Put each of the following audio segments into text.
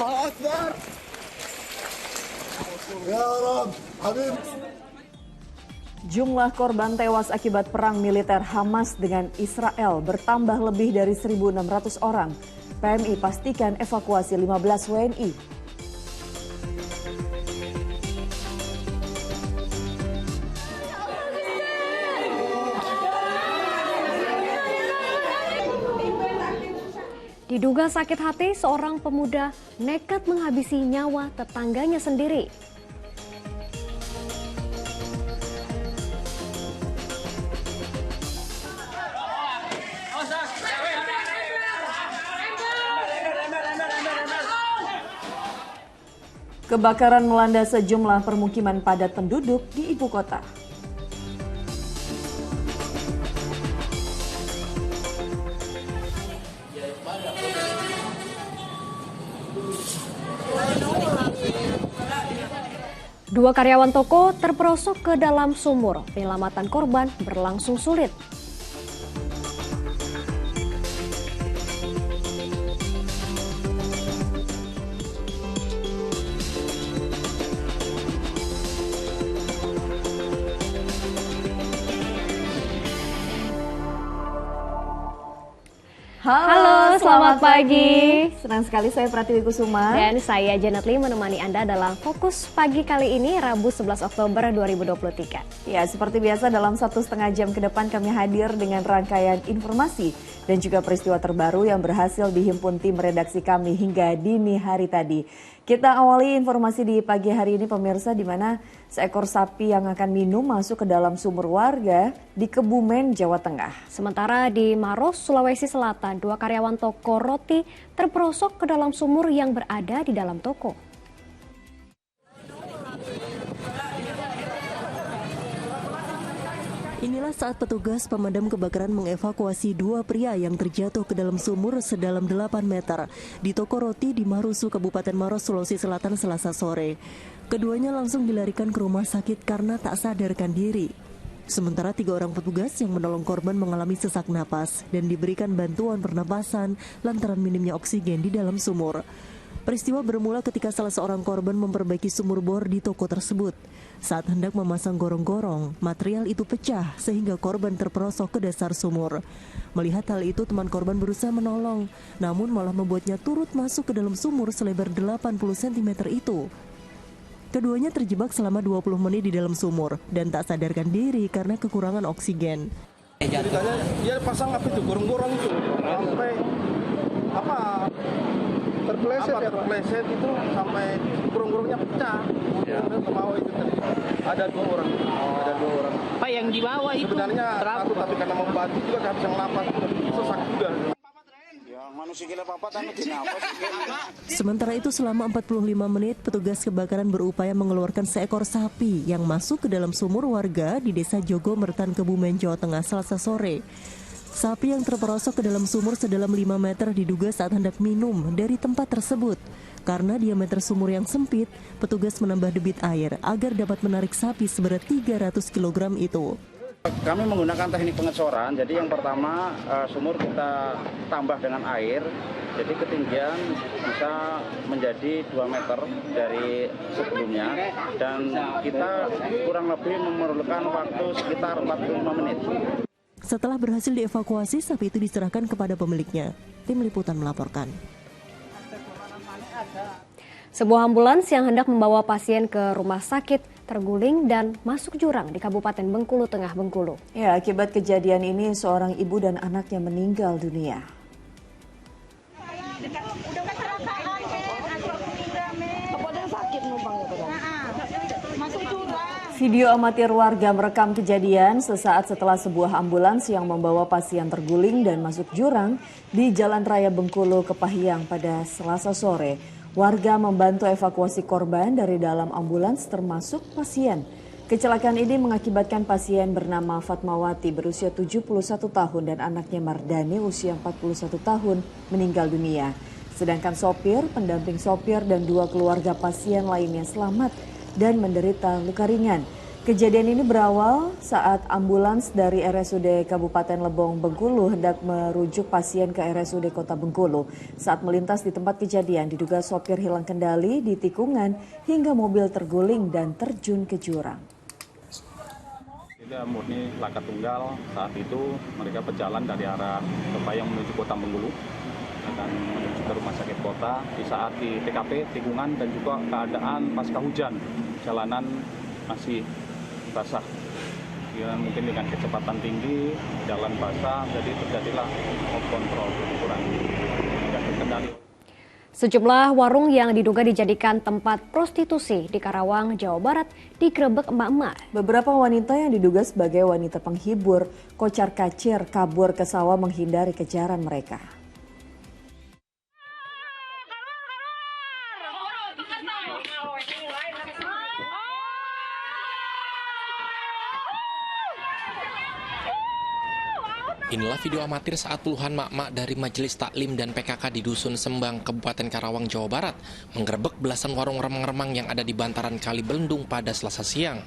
Allah Akbar. Ya Rabb, Habib. Jumlah korban tewas akibat perang militer Hamas dengan Israel bertambah lebih dari 1.600 orang. PMI pastikan evakuasi 15 WNI. Diduga sakit hati, seorang pemuda nekat menghabisi nyawa tetangganya sendiri. Kebakaran melanda sejumlah permukiman padat penduduk di ibu kota. Dua karyawan toko terperosok ke dalam sumur. Penyelamatan korban berlangsung sulit. Halo, selamat pagi. Senang sekali saya Pratiwi Kusuma. Dan saya Janet Lee menemani Anda dalam Fokus Pagi kali ini, Rabu 11 Oktober 2023. Ya, seperti biasa dalam 1,5 jam ke depan kami hadir dengan rangkaian informasi dan juga peristiwa terbaru yang berhasil dihimpun tim redaksi kami hingga dini hari tadi. Kita awali informasi di pagi hari ini pemirsa, di mana seekor sapi yang akan minum masuk ke dalam sumur warga di Kebumen, Jawa Tengah. Sementara di Maros, Sulawesi Selatan, dua karyawan toko roti terperosok ke dalam sumur yang berada di dalam toko. Inilah saat petugas pemadam kebakaran mengevakuasi dua pria yang terjatuh ke dalam sumur sedalam 8 meter di toko roti di Marusu, Kabupaten Maros, Sulawesi Selatan, Selasa sore. Keduanya langsung dilarikan ke rumah sakit karena tak sadarkan diri. Sementara 3 orang petugas yang menolong korban mengalami sesak napas dan diberikan bantuan pernapasan lantaran minimnya oksigen di dalam sumur. Peristiwa bermula ketika salah seorang korban memperbaiki sumur bor di toko tersebut. Saat hendak memasang gorong-gorong, material itu pecah sehingga korban terperosok ke dasar sumur. Melihat hal itu, teman korban berusaha menolong, namun malah membuatnya turut masuk ke dalam sumur selebar 80 cm itu. Keduanya terjebak selama 20 menit di dalam sumur dan tak sadarkan diri karena kekurangan oksigen. Ceritanya dia pasang itu gorong-gorong itu sampai terpleset itu sampai gorong-gorongnya pecah. Ya. Ke bawah itu tadi. Ada 2 orang. Pak yang di bawah itu sebenarnya takut, tapi karena membantu juga kehabisan napas, sesak juga. Sementara itu selama 45 menit petugas kebakaran berupaya mengeluarkan seekor sapi yang masuk ke dalam sumur warga di Desa Jogo Mertan, Kebumen, Jawa Tengah, Selasa sore. Sapi yang terperosok ke dalam sumur sedalam 5 meter diduga saat hendak minum dari tempat tersebut. Karena diameter sumur yang sempit, petugas menambah debit air agar dapat menarik sapi seberat 300 kg itu. Kami menggunakan teknik pengecoran, jadi yang pertama sumur kita tambah dengan air, jadi ketinggian bisa menjadi 2 meter dari sebelumnya, dan kita kurang lebih memerlukan waktu sekitar 45 menit. Setelah berhasil dievakuasi, sapi itu diserahkan kepada pemiliknya. Tim Liputan melaporkan. Sebuah ambulans yang hendak membawa pasien ke rumah sakit terguling dan masuk jurang di Kabupaten Bengkulu Tengah, Bengkulu. Ya, akibat kejadian ini seorang ibu dan anaknya meninggal dunia. Video amatir warga merekam kejadian sesaat setelah sebuah ambulans yang membawa pasien terguling dan masuk jurang di Jalan Raya Bengkulu Kepahyang pada Selasa sore. Warga membantu evakuasi korban dari dalam ambulans termasuk pasien. Kecelakaan ini mengakibatkan pasien bernama Fatmawati berusia 71 tahun dan anaknya Mardani usia 41 tahun meninggal dunia. Sedangkan sopir, pendamping sopir dan 2 keluarga pasien lainnya selamat dan menderita luka ringan. Kejadian ini berawal saat ambulans dari RSUD Kabupaten Lebong, Bengkulu hendak merujuk pasien ke RSUD Kota Bengkulu. Saat melintas di tempat kejadian, diduga sopir hilang kendali di tikungan hingga mobil terguling dan terjun ke jurang. Tidak murni laka tunggal. Saat itu mereka berjalan dari arah Kepayang menuju Kota Bengkulu dan menuju ke rumah sakit kota. Di saat di TKP tikungan dan juga keadaan pasca hujan, jalanan masih basah. Ya, mungkin dengan kecepatan tinggi, jalan basah, jadi terjadilah off control, kurang tidak terkendali. Sejumlah warung yang diduga dijadikan tempat prostitusi di Karawang, Jawa Barat digerebek emak-emak. Beberapa wanita yang diduga sebagai wanita penghibur kocar-kacir kabur ke sawah menghindari kejaran mereka. Inilah video amatir saat puluhan mak-mak dari Majelis Taklim dan PKK di Dusun Sembang, Kabupaten Karawang, Jawa Barat, menggerebek belasan warung remang-remang yang ada di bantaran Kali Belendung pada Selasa siang.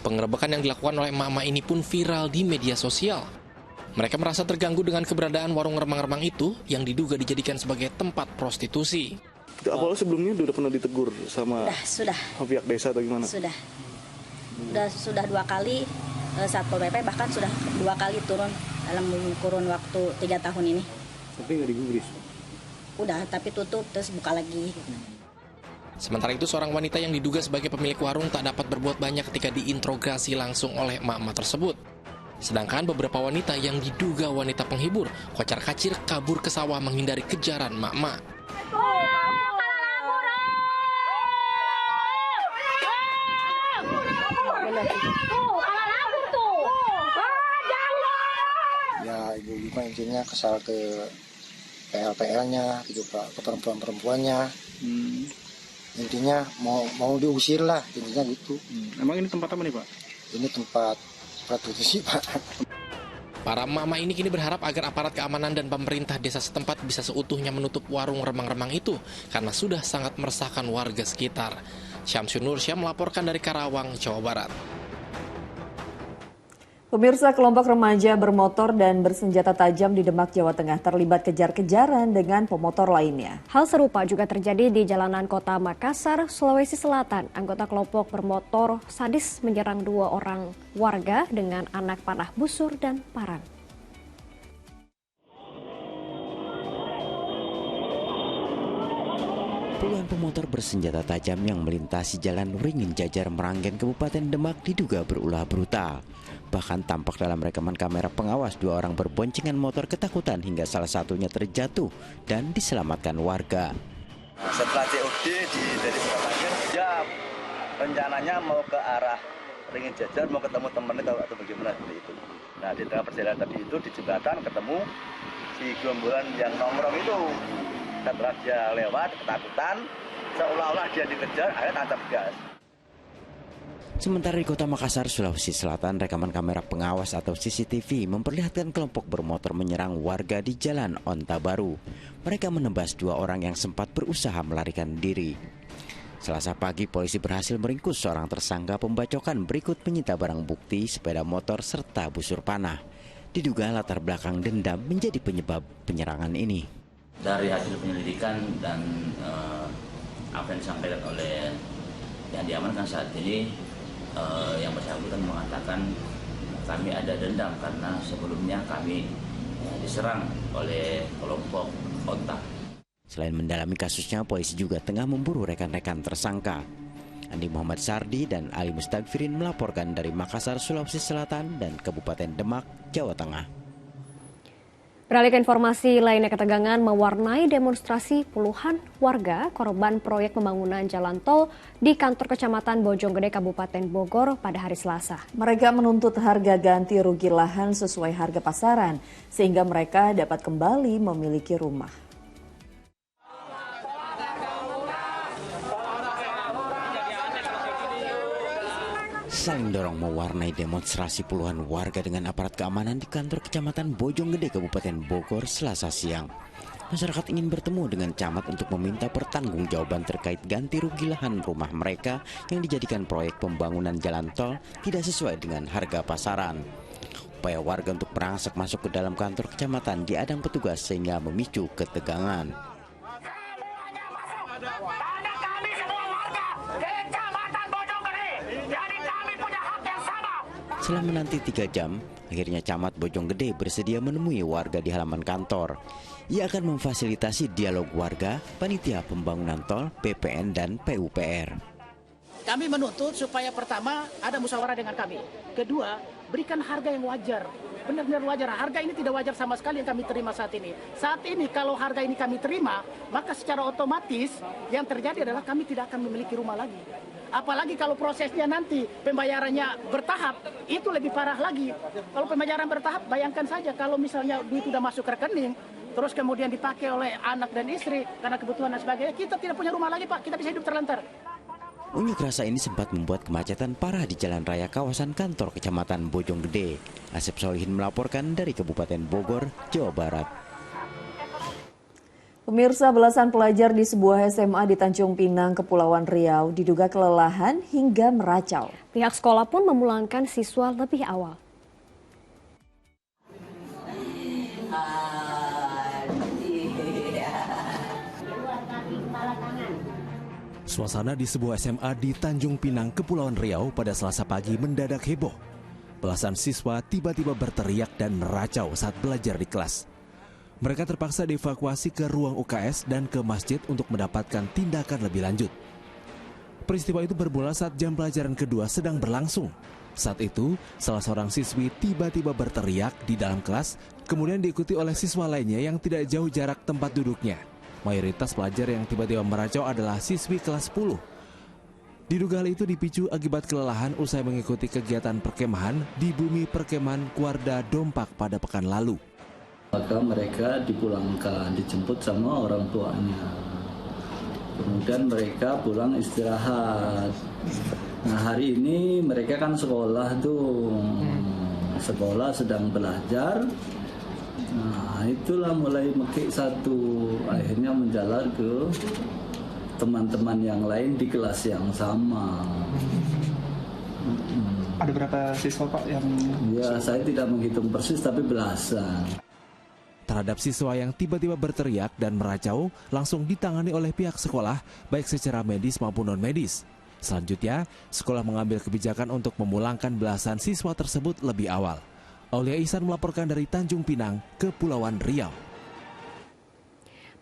Penggerebekan yang dilakukan oleh mak-mak ini pun viral di media sosial. Mereka merasa terganggu dengan keberadaan warung remang-remang itu yang diduga dijadikan sebagai tempat prostitusi. Apalagi sebelumnya udah pernah ditegur sama sudah pihak desa atau gimana? Sudah 2 kali. Satpol PP bahkan sudah 2 kali turun dalam kurun waktu 3 tahun ini. Tapi nggak digubris? Udah, tapi tutup terus buka lagi. Sementara itu seorang wanita yang diduga sebagai pemilik warung tak dapat berbuat banyak ketika diinterogasi langsung oleh emak-emak tersebut. Sedangkan beberapa wanita yang diduga wanita penghibur kocar-kacir kabur ke sawah menghindari kejaran emak-emak. Ya ibu-ibu intinya kesal ke PL-PL-nya gitu Pak, ke perempuan-perempuannya. Intinya mau diusir lah, intinya gitu. Emang ini tempat apa nih Pak? Ini tempat prostitusi Pak. Para emak-emak ini kini berharap agar aparat keamanan dan pemerintah desa setempat bisa seutuhnya menutup warung remang-remang itu karena sudah sangat meresahkan warga sekitar. Syamsul Nursyah melaporkan dari Karawang, Jawa Barat. Pemirsa, kelompok remaja bermotor dan bersenjata tajam di Demak, Jawa Tengah terlibat kejar-kejaran dengan pemotor lainnya. Hal serupa juga terjadi di jalanan kota Makassar, Sulawesi Selatan. Anggota kelompok bermotor sadis menyerang 2 orang warga dengan anak panah busur dan parang. Puluhan pemotor bersenjata tajam yang melintasi jalan Ringin Jajar Meranggen, Kabupaten Demak diduga berulah brutal. Bahkan tampak dalam rekaman kamera pengawas 2 orang berboncengan motor ketakutan hingga salah satunya terjatuh dan diselamatkan warga. Setelah COD dari Meranggen, dia rencananya mau ke arah Ringin Jajar, mau ketemu temannya atau bagaimana seperti itu. Nah di tengah perjalanan tadi itu di jembatan ketemu si gerombolan yang nongkrong itu. Setelah dia lewat ketakutan, seolah-olah dia dikejar, akhirnya tancap gas. Sementara di kota Makassar, Sulawesi Selatan, rekaman kamera pengawas atau CCTV memperlihatkan kelompok bermotor menyerang warga di Jalan Onta Baru. Mereka menebas 2 orang yang sempat berusaha melarikan diri. Selasa pagi, polisi berhasil meringkus seorang tersangka pembacokan berikut menyita barang bukti, sepeda motor, serta busur panah. Diduga latar belakang dendam menjadi penyebab penyerangan ini. Dari hasil penyelidikan dan apa yang disampaikan oleh yang diamankan saat ini, yang bersangkutan mengatakan kami ada dendam karena sebelumnya kami diserang oleh kelompok Onta. Selain mendalami kasusnya, polisi juga tengah memburu rekan-rekan tersangka. Andi Muhammad Sardi dan Ali Mustagfirin melaporkan dari Makassar, Sulawesi Selatan dan Kabupaten Demak, Jawa Tengah. Beralih ke informasi lainnya, ketegangan mewarnai demonstrasi puluhan warga korban proyek pembangunan jalan tol di kantor Kecamatan Bojonggede, Kabupaten Bogor pada hari Selasa. Mereka menuntut harga ganti rugi lahan sesuai harga pasaran sehingga mereka dapat kembali memiliki rumah. Saling dorong mewarnai demonstrasi puluhan warga dengan aparat keamanan di kantor Kecamatan Bojonggede, Kabupaten Bogor, Selasa siang. Masyarakat ingin bertemu dengan camat untuk meminta pertanggungjawaban terkait ganti rugi lahan rumah mereka yang dijadikan proyek pembangunan jalan tol tidak sesuai dengan harga pasaran. Upaya warga untuk merangsek masuk ke dalam kantor kecamatan diadang petugas sehingga memicu ketegangan. Setelah menanti 3 jam, akhirnya Camat Bojonggede bersedia menemui warga di halaman kantor. Ia akan memfasilitasi dialog warga, panitia pembangunan tol, BPN, dan PUPR. Kami menuntut supaya pertama ada musyawarah dengan kami. Kedua, berikan harga yang wajar. Benar-benar wajar. Harga ini tidak wajar sama sekali yang kami terima saat ini. Saat ini kalau harga ini kami terima, maka secara otomatis yang terjadi adalah kami tidak akan memiliki rumah lagi. Apalagi kalau prosesnya nanti pembayarannya bertahap, itu lebih parah lagi. Kalau pembayaran bertahap, bayangkan saja kalau misalnya duit sudah masuk ke rekening, terus kemudian dipakai oleh anak dan istri karena kebutuhan dan sebagainya, kita tidak punya rumah lagi Pak, kita bisa hidup terlantar. Unjuk rasa ini sempat membuat kemacetan parah di jalan raya kawasan kantor Kecamatan Bojonggede. Asep Solihin melaporkan dari Kabupaten Bogor, Jawa Barat. Pemirsa, belasan pelajar di sebuah SMA di Tanjung Pinang, Kepulauan Riau diduga kelelahan hingga meracau. Pihak sekolah pun memulangkan siswa lebih awal. Suasana di sebuah SMA di Tanjung Pinang, Kepulauan Riau pada Selasa pagi mendadak heboh. Belasan siswa tiba-tiba berteriak dan meracau saat belajar di kelas. Mereka terpaksa dievakuasi ke ruang UKS dan ke masjid untuk mendapatkan tindakan lebih lanjut. Peristiwa itu bermula saat jam pelajaran kedua sedang berlangsung. Saat itu, salah seorang siswi tiba-tiba berteriak di dalam kelas, kemudian diikuti oleh siswa lainnya yang tidak jauh jarak tempat duduknya. Mayoritas pelajar yang tiba-tiba meracau adalah siswi kelas 10. Diduga hal itu dipicu akibat kelelahan usai mengikuti kegiatan perkemahan di bumi perkemahan Kuarda Dompak pada pekan lalu. Maka mereka dipulangkan, dijemput sama orang tuanya. Kemudian mereka pulang istirahat. Nah hari ini mereka kan sekolah tuh, sekolah sedang belajar. Nah itulah mulai mekik satu, akhirnya menjalar ke teman-teman yang lain di kelas yang sama. Ada berapa siswa Pak yang... Ya saya tidak menghitung persis tapi belasan. Terhadap siswa yang tiba-tiba berteriak dan meracau langsung ditangani oleh pihak sekolah baik secara medis maupun non-medis. Selanjutnya, sekolah mengambil kebijakan untuk memulangkan belasan siswa tersebut lebih awal. Aulia Ihsan melaporkan dari Tanjung Pinang, Kepulauan Riau.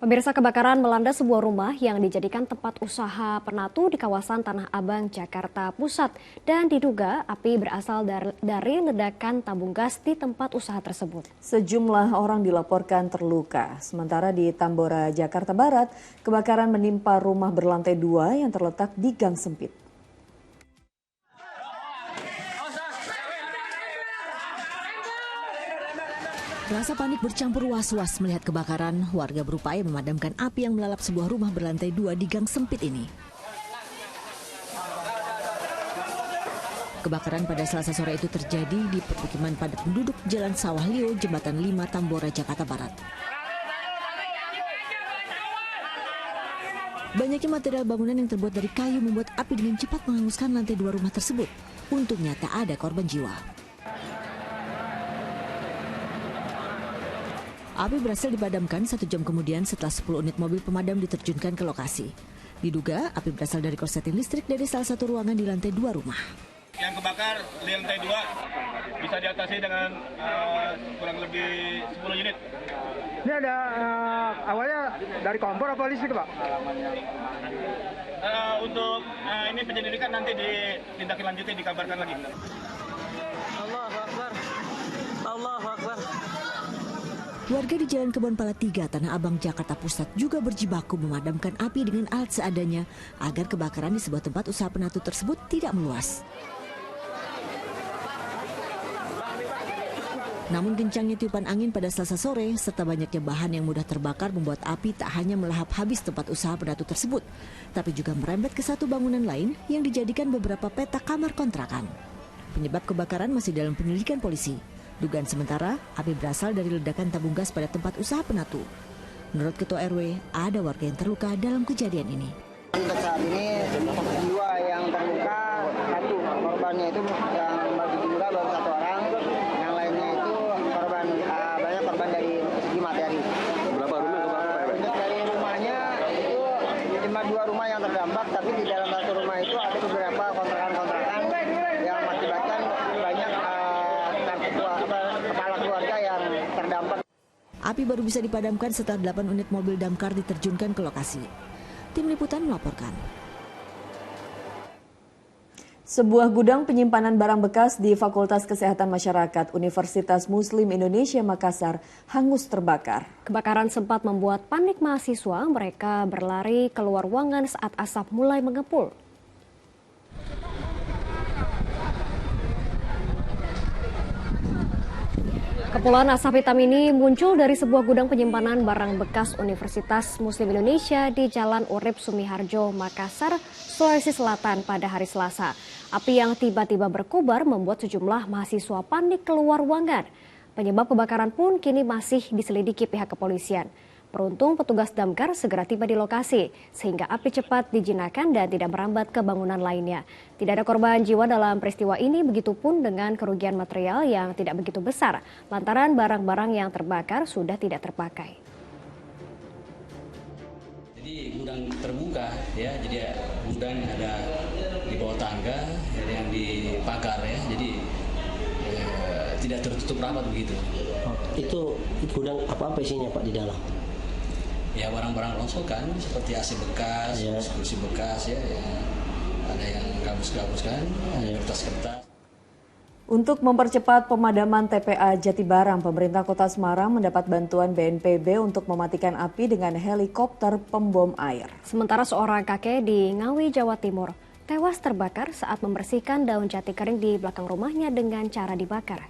Pemirsa, kebakaran melanda sebuah rumah yang dijadikan tempat usaha penatu di kawasan Tanah Abang, Jakarta Pusat. Dan diduga api berasal dari ledakan tabung gas di tempat usaha tersebut. Sejumlah orang dilaporkan terluka. Sementara di Tambora, Jakarta Barat, kebakaran menimpa rumah berlantai 2 yang terletak di gang sempit. Rasa panik bercampur was-was melihat kebakaran. Warga berupaya memadamkan api yang melalap sebuah rumah berlantai 2 di gang sempit ini. Kebakaran pada Selasa sore itu terjadi di permukiman padat penduduk Jalan Sawah Lio, Jembatan 5, Tambora, Jakarta Barat. Banyaknya material bangunan yang terbuat dari kayu membuat api dengan cepat menghanguskan lantai 2 rumah tersebut. Untungnya tak ada korban jiwa. Api berhasil dipadamkan 1 jam kemudian setelah 10 unit mobil pemadam diterjunkan ke lokasi. Diduga api berasal dari korsleting listrik dari salah satu ruangan di lantai 2 rumah. Yang kebakar di lantai 2 bisa diatasi dengan kurang lebih 10 unit. Ini ada awalnya dari kompor apa listrik Pak? Untuk ini penyelidikan nanti ditindaklanjuti, dikabarkan lagi. Allahu Akbar. Allahu Akbar. Warga di Jalan Kebon Pala 3, Tanah Abang, Jakarta Pusat juga berjibaku memadamkan api dengan alat seadanya agar kebakaran di sebuah tempat usaha penatu tersebut tidak meluas. Namun kencangnya tiupan angin pada Selasa sore serta banyaknya bahan yang mudah terbakar membuat api tak hanya melahap habis tempat usaha penatu tersebut, tapi juga merembet ke satu bangunan lain yang dijadikan beberapa petak kamar kontrakan. Penyebab kebakaran masih dalam penyelidikan polisi. Dugaan sementara, api berasal dari ledakan tabung gas pada tempat usaha penatu. Menurut Ketua RW, ada warga yang terluka dalam kejadian ini. Untuk saat ini 2 yang terluka, 1 korbannya itu yang terluka baru 1 orang, yang lainnya itu korban banyak korban dari segi materi. Berapa rumah kebakaran? Untuk dari rumahnya itu cuma 2 rumah yang terdampak, tapi di dalam 1 rumah itu ada beberapa kontrakan-kontrakan yang mengakibatkan banyak kepala keluarga yang terdampak. Api baru bisa dipadamkan setelah 8 unit mobil damkar diterjunkan ke lokasi. Tim Liputan melaporkan. Sebuah gudang penyimpanan barang bekas di Fakultas Kesehatan Masyarakat Universitas Muslim Indonesia Makassar hangus terbakar. Kebakaran sempat membuat panik mahasiswa, mereka berlari keluar ruangan saat asap mulai mengepul. Kepulan asap hitam ini muncul dari sebuah gudang penyimpanan barang bekas Universitas Muslim Indonesia di Jalan Urip Sumiharjo, Makassar, Sulawesi Selatan pada hari Selasa. Api yang tiba-tiba berkobar membuat sejumlah mahasiswa panik keluar ruangan. Penyebab kebakaran pun kini masih diselidiki pihak kepolisian. Beruntung petugas damkar segera tiba di lokasi, sehingga api cepat dijinakan dan tidak merambat ke bangunan lainnya. Tidak ada korban jiwa dalam peristiwa ini, begitupun dengan kerugian material yang tidak begitu besar, lantaran barang-barang yang terbakar sudah tidak terpakai. Jadi gudang terbuka, ya, jadi gudang ada di bawah tangga, ada yang di pagar, ya, jadi tidak tertutup rapat begitu. Itu gudang apa isinya Pak di dalam? Ya barang-barang rongsokan seperti AC bekas, kursi bekas, ya, ada yang gabus-gabus kan, ada kertas-kertas. Untuk mempercepat pemadaman TPA Jatibarang, pemerintah Kota Semarang mendapat bantuan BNPB untuk mematikan api dengan helikopter pembom air. Sementara seorang kakek di Ngawi, Jawa Timur, tewas terbakar saat membersihkan daun jati kering di belakang rumahnya dengan cara dibakar.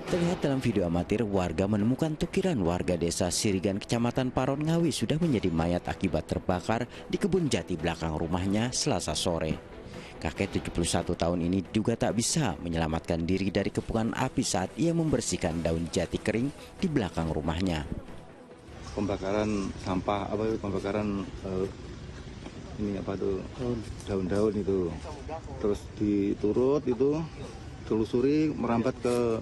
Terlihat dalam video amatir, warga menemukan tukiran warga desa Sirigan, Kecamatan Paron, Ngawi sudah menjadi mayat akibat terbakar di kebun jati belakang rumahnya Selasa sore. Kakek 71 tahun ini juga tak bisa menyelamatkan diri dari kepungan api saat ia membersihkan daun jati kering di belakang rumahnya. Pembakaran sampah, pembakaran ini apa tuh, daun-daun itu, terus diturut itu, telusuri merambat ke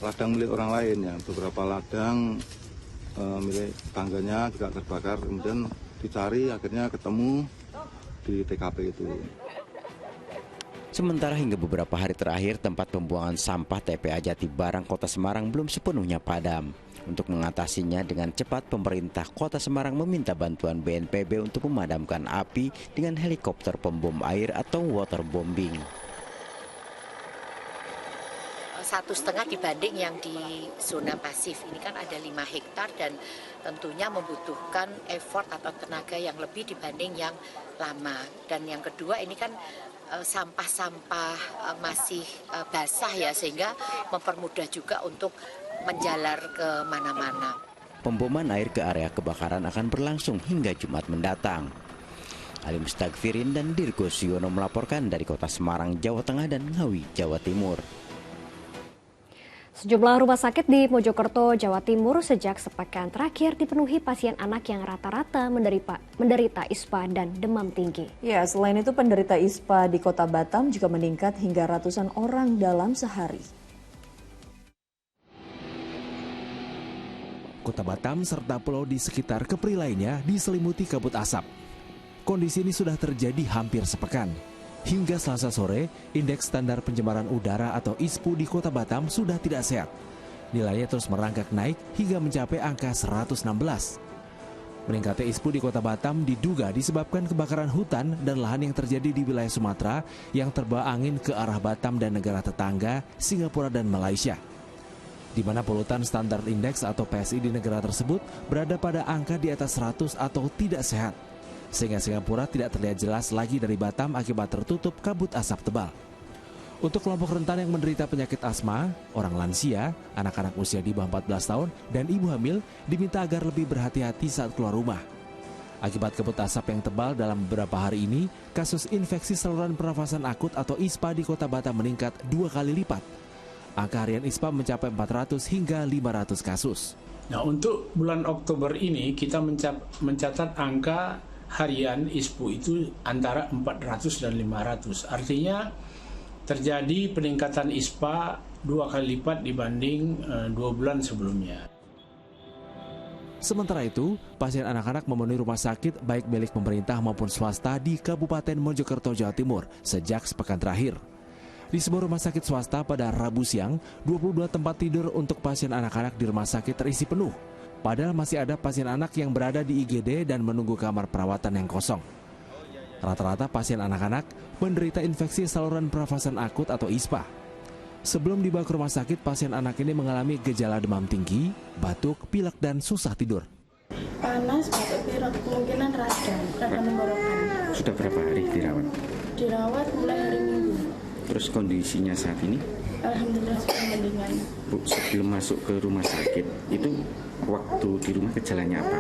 ladang milik orang lain, ya, beberapa ladang milik tangganya juga terbakar, kemudian dicari akhirnya ketemu di TKP itu. Sementara hingga beberapa hari terakhir tempat pembuangan sampah TPA Jatibarang Kota Semarang belum sepenuhnya padam. Untuk mengatasinya dengan cepat, pemerintah Kota Semarang meminta bantuan BNPB untuk memadamkan api dengan helikopter pembom air atau waterbombing. 1,5 dibanding yang di zona pasif. Ini kan ada 5 hektar dan tentunya membutuhkan effort atau tenaga yang lebih dibanding yang lama. Dan yang kedua ini kan sampah-sampah masih basah, ya, sehingga mempermudah juga untuk menjalar ke mana-mana. Pemboman air ke area kebakaran akan berlangsung hingga Jumat mendatang. Ali Mustagfirin dan Dirgo Siono melaporkan dari Kota Semarang, Jawa Tengah dan Ngawi, Jawa Timur. Sejumlah rumah sakit di Mojokerto, Jawa Timur sejak sepekan terakhir dipenuhi pasien anak yang rata-rata menderita ISPA dan demam tinggi. Ya, selain itu penderita ISPA di Kota Batam juga meningkat hingga ratusan orang dalam sehari. Kota Batam serta pulau di sekitar Kepri lainnya diselimuti kabut asap. Kondisi ini sudah terjadi hampir sepekan. Hingga Selasa sore, indeks standar pencemaran udara atau ISPU di Kota Batam sudah tidak sehat. Nilainya terus merangkak naik hingga mencapai angka 116. Meningkatnya ISPU di Kota Batam diduga disebabkan kebakaran hutan dan lahan yang terjadi di wilayah Sumatera yang terbawa angin ke arah Batam dan negara tetangga, Singapura dan Malaysia. Di mana polutan standar indeks atau PSI di negara tersebut berada pada angka di atas 100 atau tidak sehat. Sehingga Singapura tidak terlihat jelas lagi dari Batam akibat tertutup kabut asap tebal. Untuk kelompok rentan yang menderita penyakit asma, orang lansia, anak-anak usia di bawah 14 tahun, dan ibu hamil diminta agar lebih berhati-hati saat keluar rumah. Akibat kabut asap yang tebal dalam beberapa hari ini, kasus infeksi saluran pernafasan akut atau ISPA di Kota Batam meningkat 2 kali lipat. Angka harian ISPA mencapai 400 hingga 500 kasus. Nah, untuk bulan Oktober ini kita mencatat angka harian ISPU itu antara 400 dan 500. Artinya terjadi peningkatan ISPA 2 kali lipat dibanding 2 bulan sebelumnya. Sementara itu, pasien anak-anak memenuhi rumah sakit baik milik pemerintah maupun swasta di Kabupaten Mojokerto, Jawa Timur sejak sepekan terakhir. Di sebuah rumah sakit swasta pada Rabu siang, 22 tempat tidur untuk pasien anak-anak di rumah sakit terisi penuh. Padahal masih ada pasien anak yang berada di IGD dan menunggu kamar perawatan yang kosong. Rata-rata pasien anak-anak menderita infeksi saluran pernafasan akut atau ISPA. Sebelum dibawa ke rumah sakit, pasien anak ini mengalami gejala demam tinggi, batuk, pilek, dan susah tidur. Panas, batuk, pilek, kemungkinan radang tenggorokan. Sudah berapa hari dirawat? Dirawat mulai hari Minggu. Terus kondisinya saat ini? Alhamdulillah sudah mendingan. Bu, sebelum masuk ke rumah sakit, itu waktu di rumah gejalanya apa?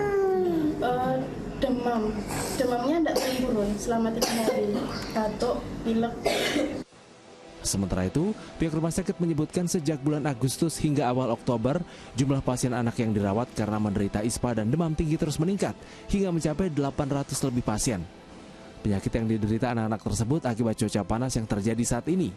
Demam. Demamnya tidak turun selama 3 hari. Batuk, pilek. Sementara itu, pihak rumah sakit menyebutkan sejak bulan Agustus hingga awal Oktober, jumlah pasien anak yang dirawat karena menderita ISPA dan demam tinggi terus meningkat, hingga mencapai 800 lebih pasien. Penyakit yang diderita anak-anak tersebut akibat cuaca panas yang terjadi saat ini.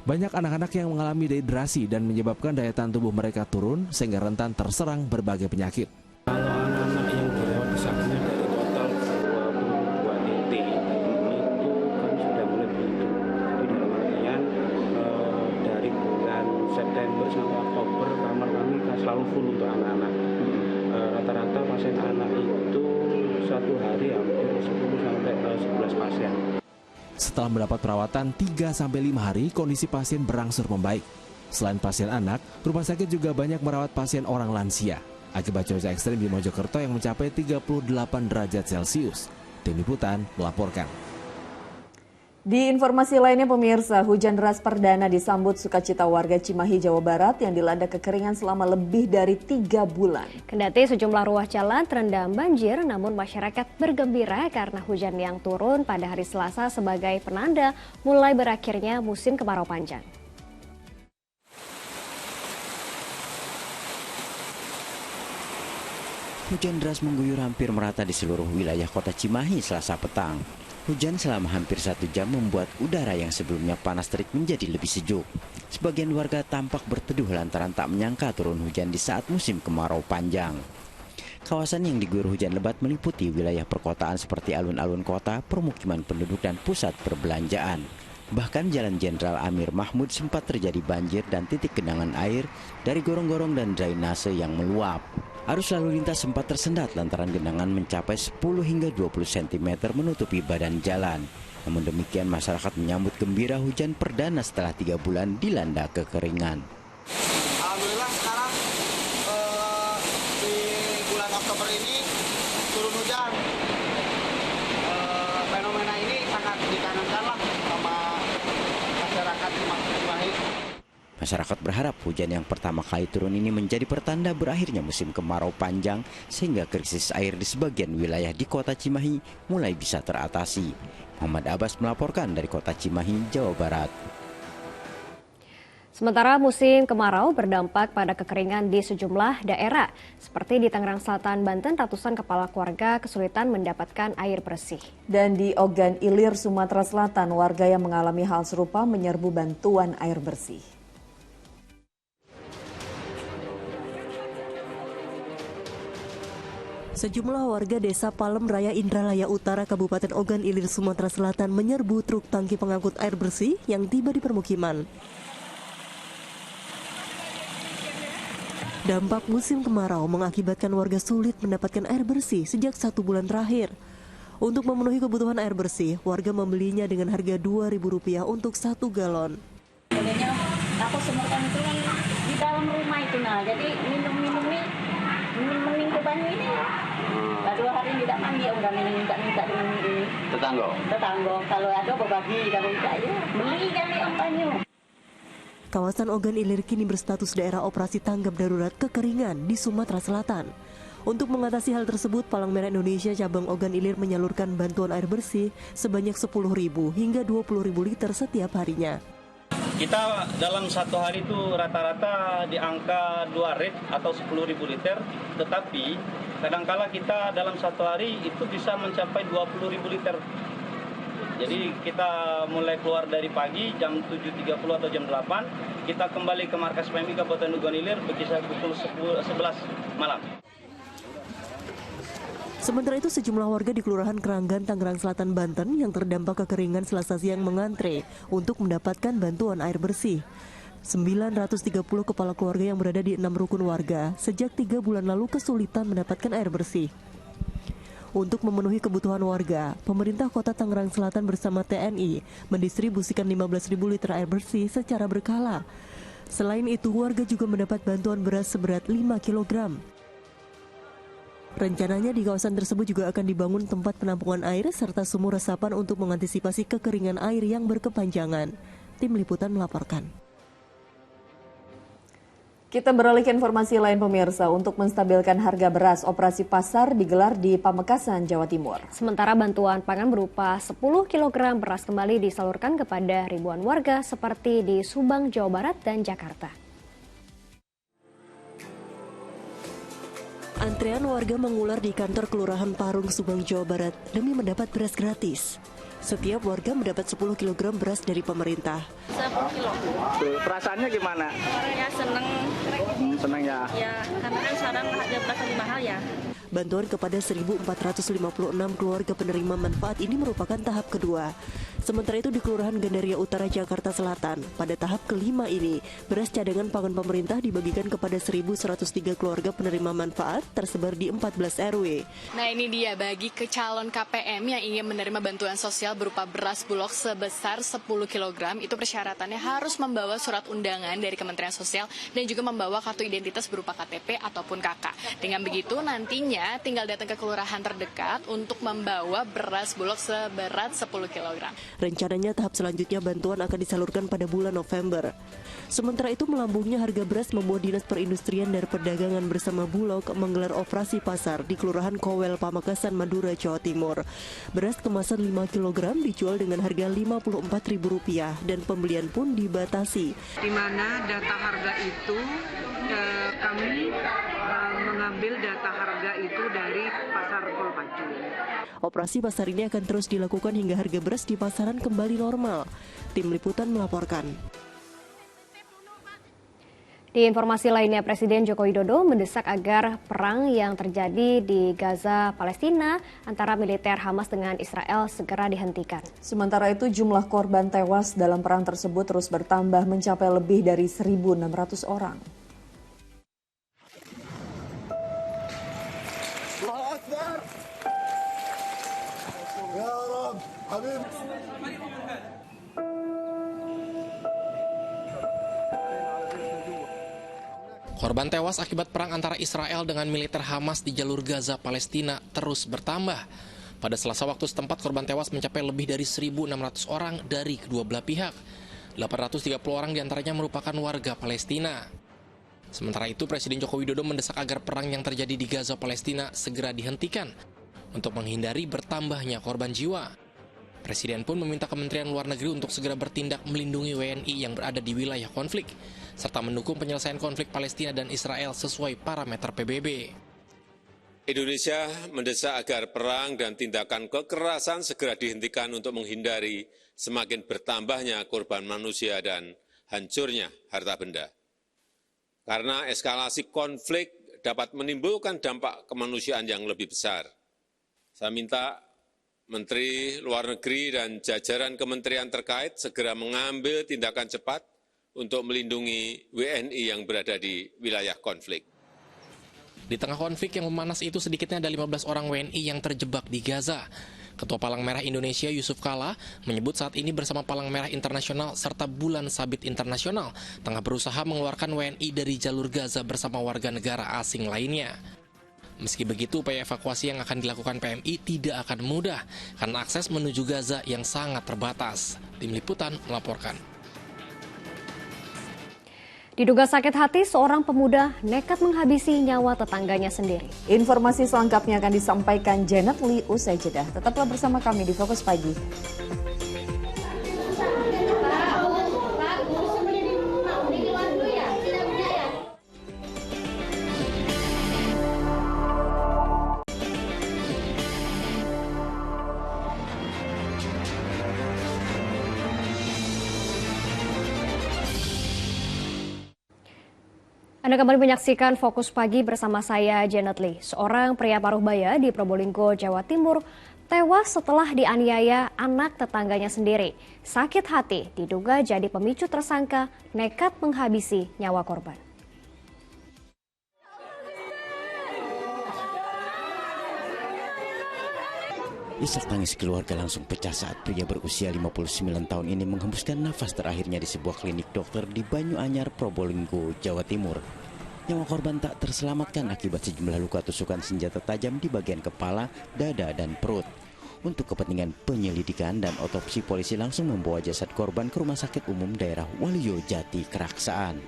Banyak anak-anak yang mengalami dehidrasi dan menyebabkan daya tahan tubuh mereka turun, sehingga rentan terserang berbagai penyakit. Kalau anak-anak yang dirawat di sana dari total 22 titik, itu kan sudah mulai berhitung. Jadi dalam artian dari bulan September sampai Oktober kamar kami selalu full untuk anak-anak. Rata-rata pasien anak itu satu hari hampir 10 sampai 11 pasien. Setelah mendapat perawatan 3-5 hari, kondisi pasien berangsur membaik. Selain pasien anak, rumah sakit juga banyak merawat pasien orang lansia. Akibat cuaca ekstrim di Mojokerto yang mencapai 38 derajat Celcius. Tim Liputan melaporkan. Di informasi lainnya pemirsa, hujan deras perdana disambut sukacita warga Cimahi, Jawa Barat yang dilanda kekeringan selama lebih dari 3 bulan. Kendati sejumlah ruas jalan terendam banjir, namun masyarakat bergembira karena hujan yang turun pada hari Selasa sebagai penanda mulai berakhirnya musim kemarau panjang. Hujan deras mengguyur hampir merata di seluruh wilayah kota Cimahi Selasa petang. Hujan selama hampir 1 jam membuat udara yang sebelumnya panas terik menjadi lebih sejuk. Sebagian warga tampak berteduh lantaran tak menyangka turun hujan di saat musim kemarau panjang. Kawasan yang diguyur hujan lebat meliputi wilayah perkotaan seperti alun-alun kota, permukiman penduduk, dan pusat perbelanjaan. Bahkan Jalan Jenderal Amir Mahmud sempat terjadi banjir dan titik genangan air dari gorong-gorong dan drainase yang meluap. Arus lalu lintas sempat tersendat lantaran genangan mencapai 10 hingga 20 cm menutupi badan jalan. Namun demikian masyarakat menyambut gembira hujan perdana setelah 3 bulan dilanda kekeringan. Alhamdulillah sekarang di bulan Oktober ini turun hujan. Fenomena ini sangat dikangenkan lah sama masyarakat Cimahi. Masyarakat berharap hujan yang pertama kali turun ini menjadi pertanda berakhirnya musim kemarau panjang sehingga krisis air di sebagian wilayah di kota Cimahi mulai bisa teratasi. Muhammad Abbas melaporkan dari kota Cimahi, Jawa Barat. Sementara musim kemarau berdampak pada kekeringan di sejumlah daerah. Seperti di Tangerang Selatan, Banten, ratusan kepala keluarga kesulitan mendapatkan air bersih. Dan di Ogan Ilir, Sumatera Selatan, warga yang mengalami hal serupa menyerbu bantuan air bersih. Sejumlah warga desa Palem Raya Indralaya Utara, Kabupaten Ogan Ilir, Sumatera Selatan menyerbu truk tangki pengangkut air bersih yang tiba di permukiman. Dampak musim kemarau mengakibatkan warga sulit mendapatkan air bersih sejak 1 bulan terakhir. Untuk memenuhi kebutuhan air bersih, warga membelinya dengan harga Rp2.000 untuk 1 galon. Sebenarnya aku semurkan itu kan di dalam rumah itu, nah jadi minum-minum nih, minum ke banyu ini. 2 hari tidak mandi, udah minta dengan ini. Tetangga, kalau ada berbagi, kalau tidak ya beli kali om banyu. Kawasan Ogan Ilir kini berstatus daerah operasi tanggap darurat kekeringan di Sumatera Selatan. Untuk mengatasi hal tersebut, Palang Merah Indonesia cabang Ogan Ilir menyalurkan bantuan air bersih sebanyak 10.000 hingga 20.000 liter setiap harinya. Kita dalam satu hari itu rata-rata di angka 2 rit atau 10.000 liter, tetapi kadangkala kita dalam satu hari itu bisa mencapai 20.000 liter. Jadi kita mulai keluar dari pagi jam 7.30 atau jam 8, kita kembali ke markas PMI Kabupaten Dukuhan Ilir berkisar pukul 11 malam. Sementara itu sejumlah warga di Kelurahan Keranggan, Tangerang Selatan, Banten yang terdampak kekeringan Selasa siang mengantre untuk mendapatkan bantuan air bersih. 930 kepala keluarga yang berada di 6 rukun warga sejak 3 bulan lalu kesulitan mendapatkan air bersih. Untuk memenuhi kebutuhan warga, pemerintah Kota Tangerang Selatan bersama TNI mendistribusikan 15.000 liter air bersih secara berkala. Selain itu, warga juga mendapat bantuan beras seberat 5 kg. Rencananya di kawasan tersebut juga akan dibangun tempat penampungan air serta sumur resapan untuk mengantisipasi kekeringan air yang berkepanjangan. Tim Liputan melaporkan. Kita beralih ke informasi lain pemirsa. Untuk menstabilkan harga beras, operasi pasar digelar di Pamekasan, Jawa Timur. Sementara bantuan pangan berupa 10 kg beras kembali disalurkan kepada ribuan warga seperti di Subang, Jawa Barat dan Jakarta. Antrean warga mengular di kantor Kelurahan Parung, Subang, Jawa Barat demi mendapat beras gratis. Setiap warga mendapat 10 kg beras dari pemerintah. 10 kilo. Perasaannya gimana? Ya seneng. Seneng ya? Ya, karena kan sekarang harga beras lebih mahal ya. Bantuan kepada 1.456 keluarga penerima manfaat ini merupakan tahap kedua. Sementara itu di Kelurahan Gandaria Utara, Jakarta Selatan, pada tahap kelima ini, beras cadangan pangan pemerintah dibagikan kepada 1.103 keluarga penerima manfaat tersebar di 14 RW. Nah ini dia bagi ke calon KPM yang ingin menerima bantuan sosial berupa beras bulog sebesar 10 kg, itu persyaratannya harus membawa surat undangan dari Kementerian Sosial dan juga membawa kartu identitas berupa KTP ataupun KK. Dengan begitu nantinya tinggal datang ke kelurahan terdekat untuk membawa beras bulog seberat 10 kg. Rencananya tahap selanjutnya bantuan akan disalurkan pada bulan November. Sementara itu melambungnya harga beras membuat Dinas Perindustrian dan Perdagangan bersama Bulog menggelar operasi pasar di Kelurahan Kowel, Pamekasan, Madura, Jawa Timur. Beras kemasan 5 kg dijual dengan harga Rp54.000 dan pembelian pun dibatasi. Di mana data harga itu kami mengambil data harga itu dari pasar Kolpacu. Operasi pasar ini akan terus dilakukan hingga harga beras di pasaran kembali normal. Tim Liputan melaporkan. Di informasi lainnya, Presiden Joko Widodo mendesak agar perang yang terjadi di Gaza, Palestina antara militer Hamas dengan Israel segera dihentikan. Sementara itu, jumlah korban tewas dalam perang tersebut terus bertambah mencapai lebih dari 1.600 orang. Korban tewas akibat perang antara Israel dengan militer Hamas di jalur Gaza, Palestina terus bertambah. Pada Selasa waktu setempat, korban tewas mencapai lebih dari 1.600 orang dari kedua belah pihak. 830 orang diantaranya merupakan warga Palestina. Sementara itu, Presiden Joko Widodo mendesak agar perang yang terjadi di Gaza, Palestina segera dihentikan untuk menghindari bertambahnya korban jiwa. Presiden pun meminta Kementerian Luar Negeri untuk segera bertindak melindungi WNI yang berada di wilayah konflik, serta mendukung penyelesaian konflik Palestina dan Israel sesuai parameter PBB. Indonesia mendesak agar perang dan tindakan kekerasan segera dihentikan untuk menghindari semakin bertambahnya korban manusia dan hancurnya harta benda. Karena eskalasi konflik dapat menimbulkan dampak kemanusiaan yang lebih besar. Saya minta Menteri Luar Negeri dan jajaran kementerian terkait segera mengambil tindakan cepat untuk melindungi WNI yang berada di wilayah konflik. Di tengah konflik yang memanas itu, sedikitnya ada 15 orang WNI yang terjebak di Gaza. Ketua Palang Merah Indonesia Yusuf Kala menyebut saat ini bersama Palang Merah Internasional serta Bulan Sabit Internasional tengah berusaha mengeluarkan WNI dari jalur Gaza bersama warga negara asing lainnya. Meski begitu, upaya evakuasi yang akan dilakukan PMI tidak akan mudah karena akses menuju Gaza yang sangat terbatas. Tim Liputan melaporkan. Diduga sakit hati, seorang pemuda nekat menghabisi nyawa tetangganya sendiri. Informasi selengkapnya akan disampaikan Janet Lee usai jeda. Tetaplah bersama kami di Fokus Pagi. Anda kembali menyaksikan Fokus Pagi bersama saya, Janet Lee. Seorang pria Paruhbaya di Probolinggo, Jawa Timur, tewas setelah dianiaya anak tetangganya sendiri. Sakit hati diduga jadi pemicu tersangka nekat menghabisi nyawa korban. Isak tangis keluarga langsung pecah saat pria berusia 59 tahun ini menghembuskan nafas terakhirnya di sebuah klinik dokter di Banyuanyar, Probolinggo, Jawa Timur. Nyawa korban tak terselamatkan akibat sejumlah luka tusukan senjata tajam di bagian kepala, dada, dan perut. Untuk kepentingan penyelidikan dan otopsi, polisi langsung membawa jasad korban ke Rumah Sakit Umum Daerah Waluyo Jati, Keraksaan.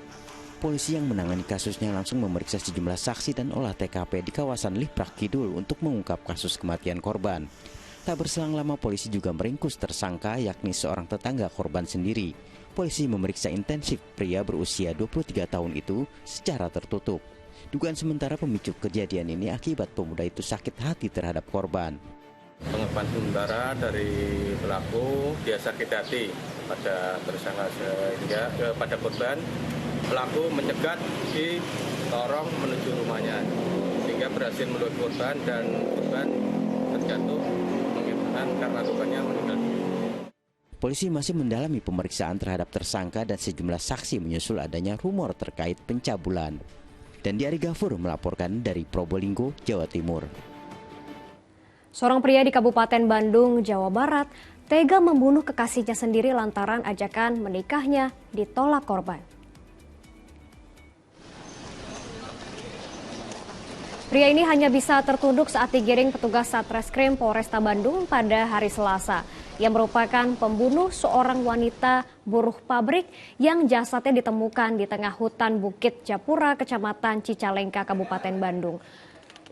Polisi yang menangani kasusnya langsung memeriksa sejumlah saksi dan olah TKP di kawasan Liprak Kidul untuk mengungkap kasus kematian korban. Tak berselang lama polisi juga meringkus tersangka yakni seorang tetangga korban sendiri. Polisi memeriksa intensif pria berusia 23 tahun itu secara tertutup. Dugaan sementara pemicu kejadian ini akibat pemuda itu sakit hati terhadap korban. Pengakuan sementara dari pelaku, dia sakit hati pada tersangka sehingga kepada korban. Pelaku mencegat di lorong menuju rumahnya sehingga berhasil melukai korban dan korban terjatuh karena lukanya meninggal. Polisi masih mendalami pemeriksaan terhadap tersangka dan sejumlah saksi menyusul adanya rumor terkait pencabulan. Dan Diari Gafur melaporkan dari Probolinggo, Jawa Timur. Seorang pria di Kabupaten Bandung, Jawa Barat, tega membunuh kekasihnya sendiri lantaran ajakan menikahnya ditolak korban. Pria ini hanya bisa tertunduk saat digiring petugas Satreskrim Polresta Bandung pada hari Selasa. Ia merupakan pembunuh seorang wanita buruh pabrik yang jasadnya ditemukan di tengah hutan Bukit Japura, Kecamatan Cicalengka, Kabupaten Bandung.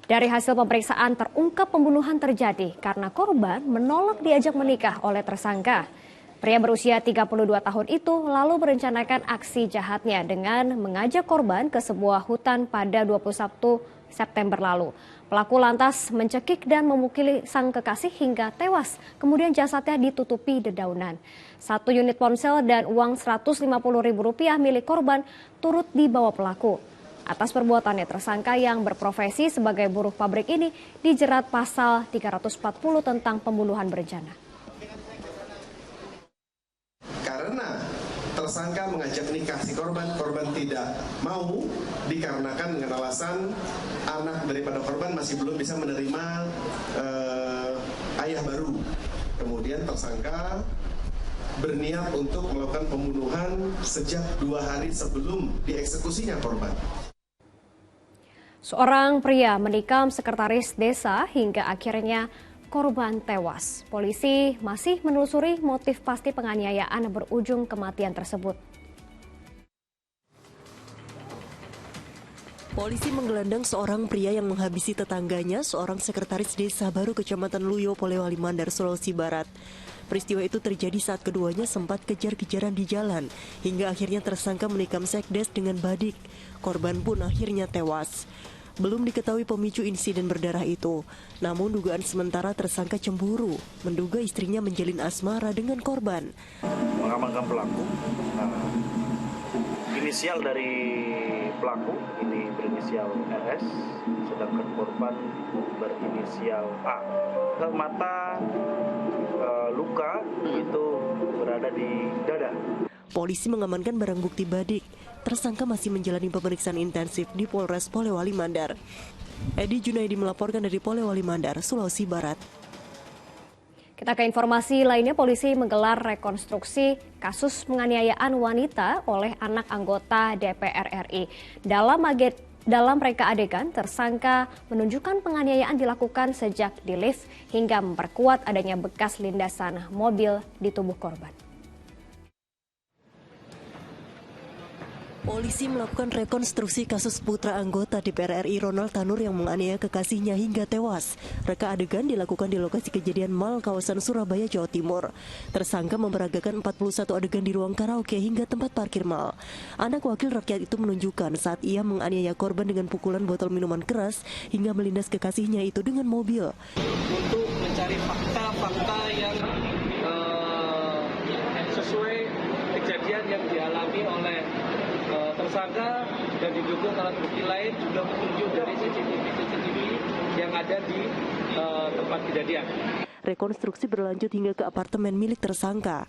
Dari hasil pemeriksaan terungkap pembunuhan terjadi karena korban menolak diajak menikah oleh tersangka. Pria berusia 32 tahun itu lalu merencanakan aksi jahatnya dengan mengajak korban ke sebuah hutan pada 21 September lalu. Pelaku lantas mencekik dan memukuli sang kekasih hingga tewas. Kemudian jasadnya ditutupi dedaunan. 1 unit ponsel dan uang Rp150.000 milik korban turut dibawa pelaku. Atas perbuatannya, tersangka yang berprofesi sebagai buruh pabrik ini dijerat pasal 340 tentang pembunuhan berencana. Karena tersangka mengajak nikah si korban tidak mau dikarenakan dengan alasan anak daripada korban masih belum bisa menerima ayah baru. Kemudian tersangka berniat untuk melakukan pembunuhan sejak 2 hari sebelum dieksekusinya korban. Seorang pria menikam sekretaris desa hingga akhirnya korban tewas. Polisi masih menelusuri motif pasti penganiayaan berujung kematian tersebut. Polisi menggelandang seorang pria yang menghabisi tetangganya, seorang sekretaris desa baru Kecamatan Luyo, Polewali Mandar, Sulawesi Barat. Peristiwa itu terjadi saat keduanya sempat kejar-kejaran di jalan, hingga akhirnya tersangka menikam sekdes dengan badik. Korban pun akhirnya tewas. Belum diketahui pemicu insiden berdarah itu, namun dugaan sementara tersangka cemburu, menduga istrinya menjalin asmara dengan korban. Mengamankan pelaku, inisial dari pelaku ini berinisial RS, sedangkan korban berinisial A. Mata luka itu berada di dada. Polisi mengamankan barang bukti badik. Tersangka masih menjalani pemeriksaan intensif di Polres Polewali Mandar. Edi Junaidi melaporkan dari Polewali Mandar, Sulawesi Barat. Kita ke informasi lainnya, polisi menggelar rekonstruksi kasus penganiayaan wanita oleh anak anggota DPR RI. Dalam reka adegan, tersangka menunjukkan penganiayaan dilakukan sejak di lift hingga memperkuat adanya bekas lindasan mobil di tubuh korban. Polisi melakukan rekonstruksi kasus putra anggota DPR RI Ronald Tanur yang menganiaya kekasihnya hingga tewas. Reka adegan dilakukan di lokasi kejadian mal kawasan Surabaya, Jawa Timur. Tersangka memperagakan 41 adegan di ruang karaoke hingga tempat parkir mal. Anak wakil rakyat itu menunjukkan saat ia menganiaya korban dengan pukulan botol minuman keras hingga melindas kekasihnya itu dengan mobil. Untuk mencari fakta-fakta yang sesuai kejadian yang dialami oleh tersangka dan diduga alat bukti lain juga petunjuk dari CCTV yang ada di tempat kejadian. Rekonstruksi berlanjut hingga ke apartemen milik tersangka.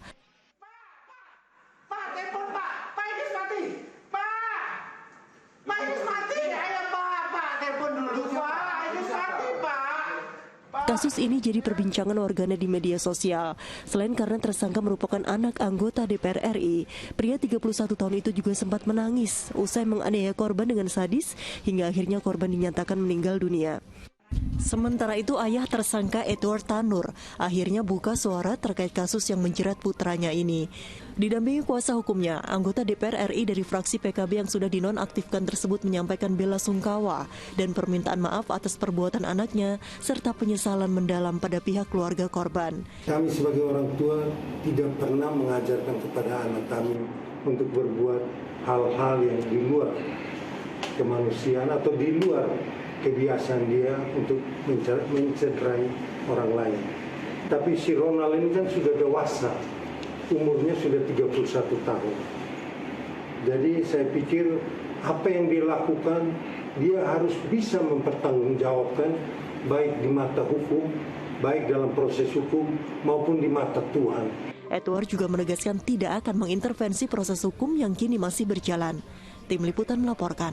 Kasus ini jadi perbincangan warganet di media sosial. Selain karena tersangka merupakan anak anggota DPR RI, pria 31 tahun itu juga sempat menangis usai menganiaya korban dengan sadis hingga akhirnya korban dinyatakan meninggal dunia. Sementara itu ayah tersangka Edward Tanur akhirnya buka suara terkait kasus yang menjerat putranya ini. Didampingi kuasa hukumnya, anggota DPR RI dari fraksi PKB yang sudah dinonaktifkan tersebut menyampaikan bela sungkawa dan permintaan maaf atas perbuatan anaknya serta penyesalan mendalam pada pihak keluarga korban. Kami sebagai orang tua tidak pernah mengajarkan kepada anak kami untuk berbuat hal-hal yang di luar kemanusiaan atau di luar kebiasaan dia untuk mencederai orang lain. Tapi si Ronald ini kan sudah dewasa, umurnya sudah 31 tahun. Jadi saya pikir apa yang dia lakukan, dia harus bisa mempertanggungjawabkan baik di mata hukum, baik dalam proses hukum maupun di mata Tuhan. Edward juga menegaskan tidak akan mengintervensi proses hukum yang kini masih berjalan. Tim Liputan melaporkan.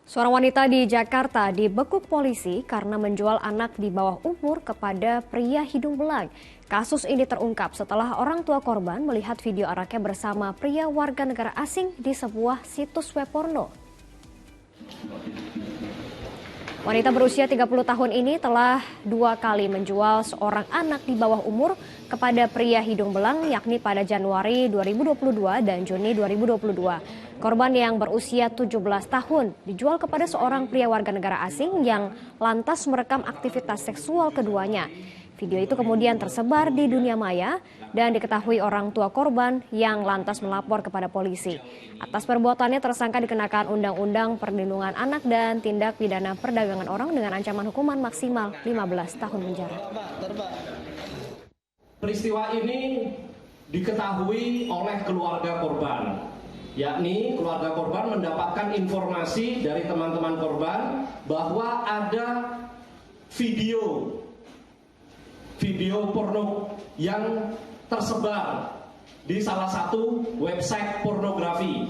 Seorang wanita di Jakarta dibekuk polisi karena menjual anak di bawah umur kepada pria hidung belang. Kasus ini terungkap setelah orang tua korban melihat video anaknya bersama pria warga negara asing di sebuah situs web porno. Wanita berusia 30 tahun ini telah 2 kali menjual seorang anak di bawah umur kepada pria hidung belang yakni pada Januari 2022 dan Juni 2022. Korban yang berusia 17 tahun dijual kepada seorang pria warga negara asing yang lantas merekam aktivitas seksual keduanya. Video itu kemudian tersebar di dunia maya dan diketahui orang tua korban yang lantas melapor kepada polisi. Atas perbuatannya tersangka dikenakan Undang-Undang Perlindungan Anak dan Tindak Pidana Perdagangan Orang dengan ancaman hukuman maksimal 15 tahun penjara. Peristiwa ini diketahui oleh keluarga korban, yakni keluarga korban mendapatkan informasi dari teman-teman korban bahwa ada video porno yang tersebar di salah satu website pornografi.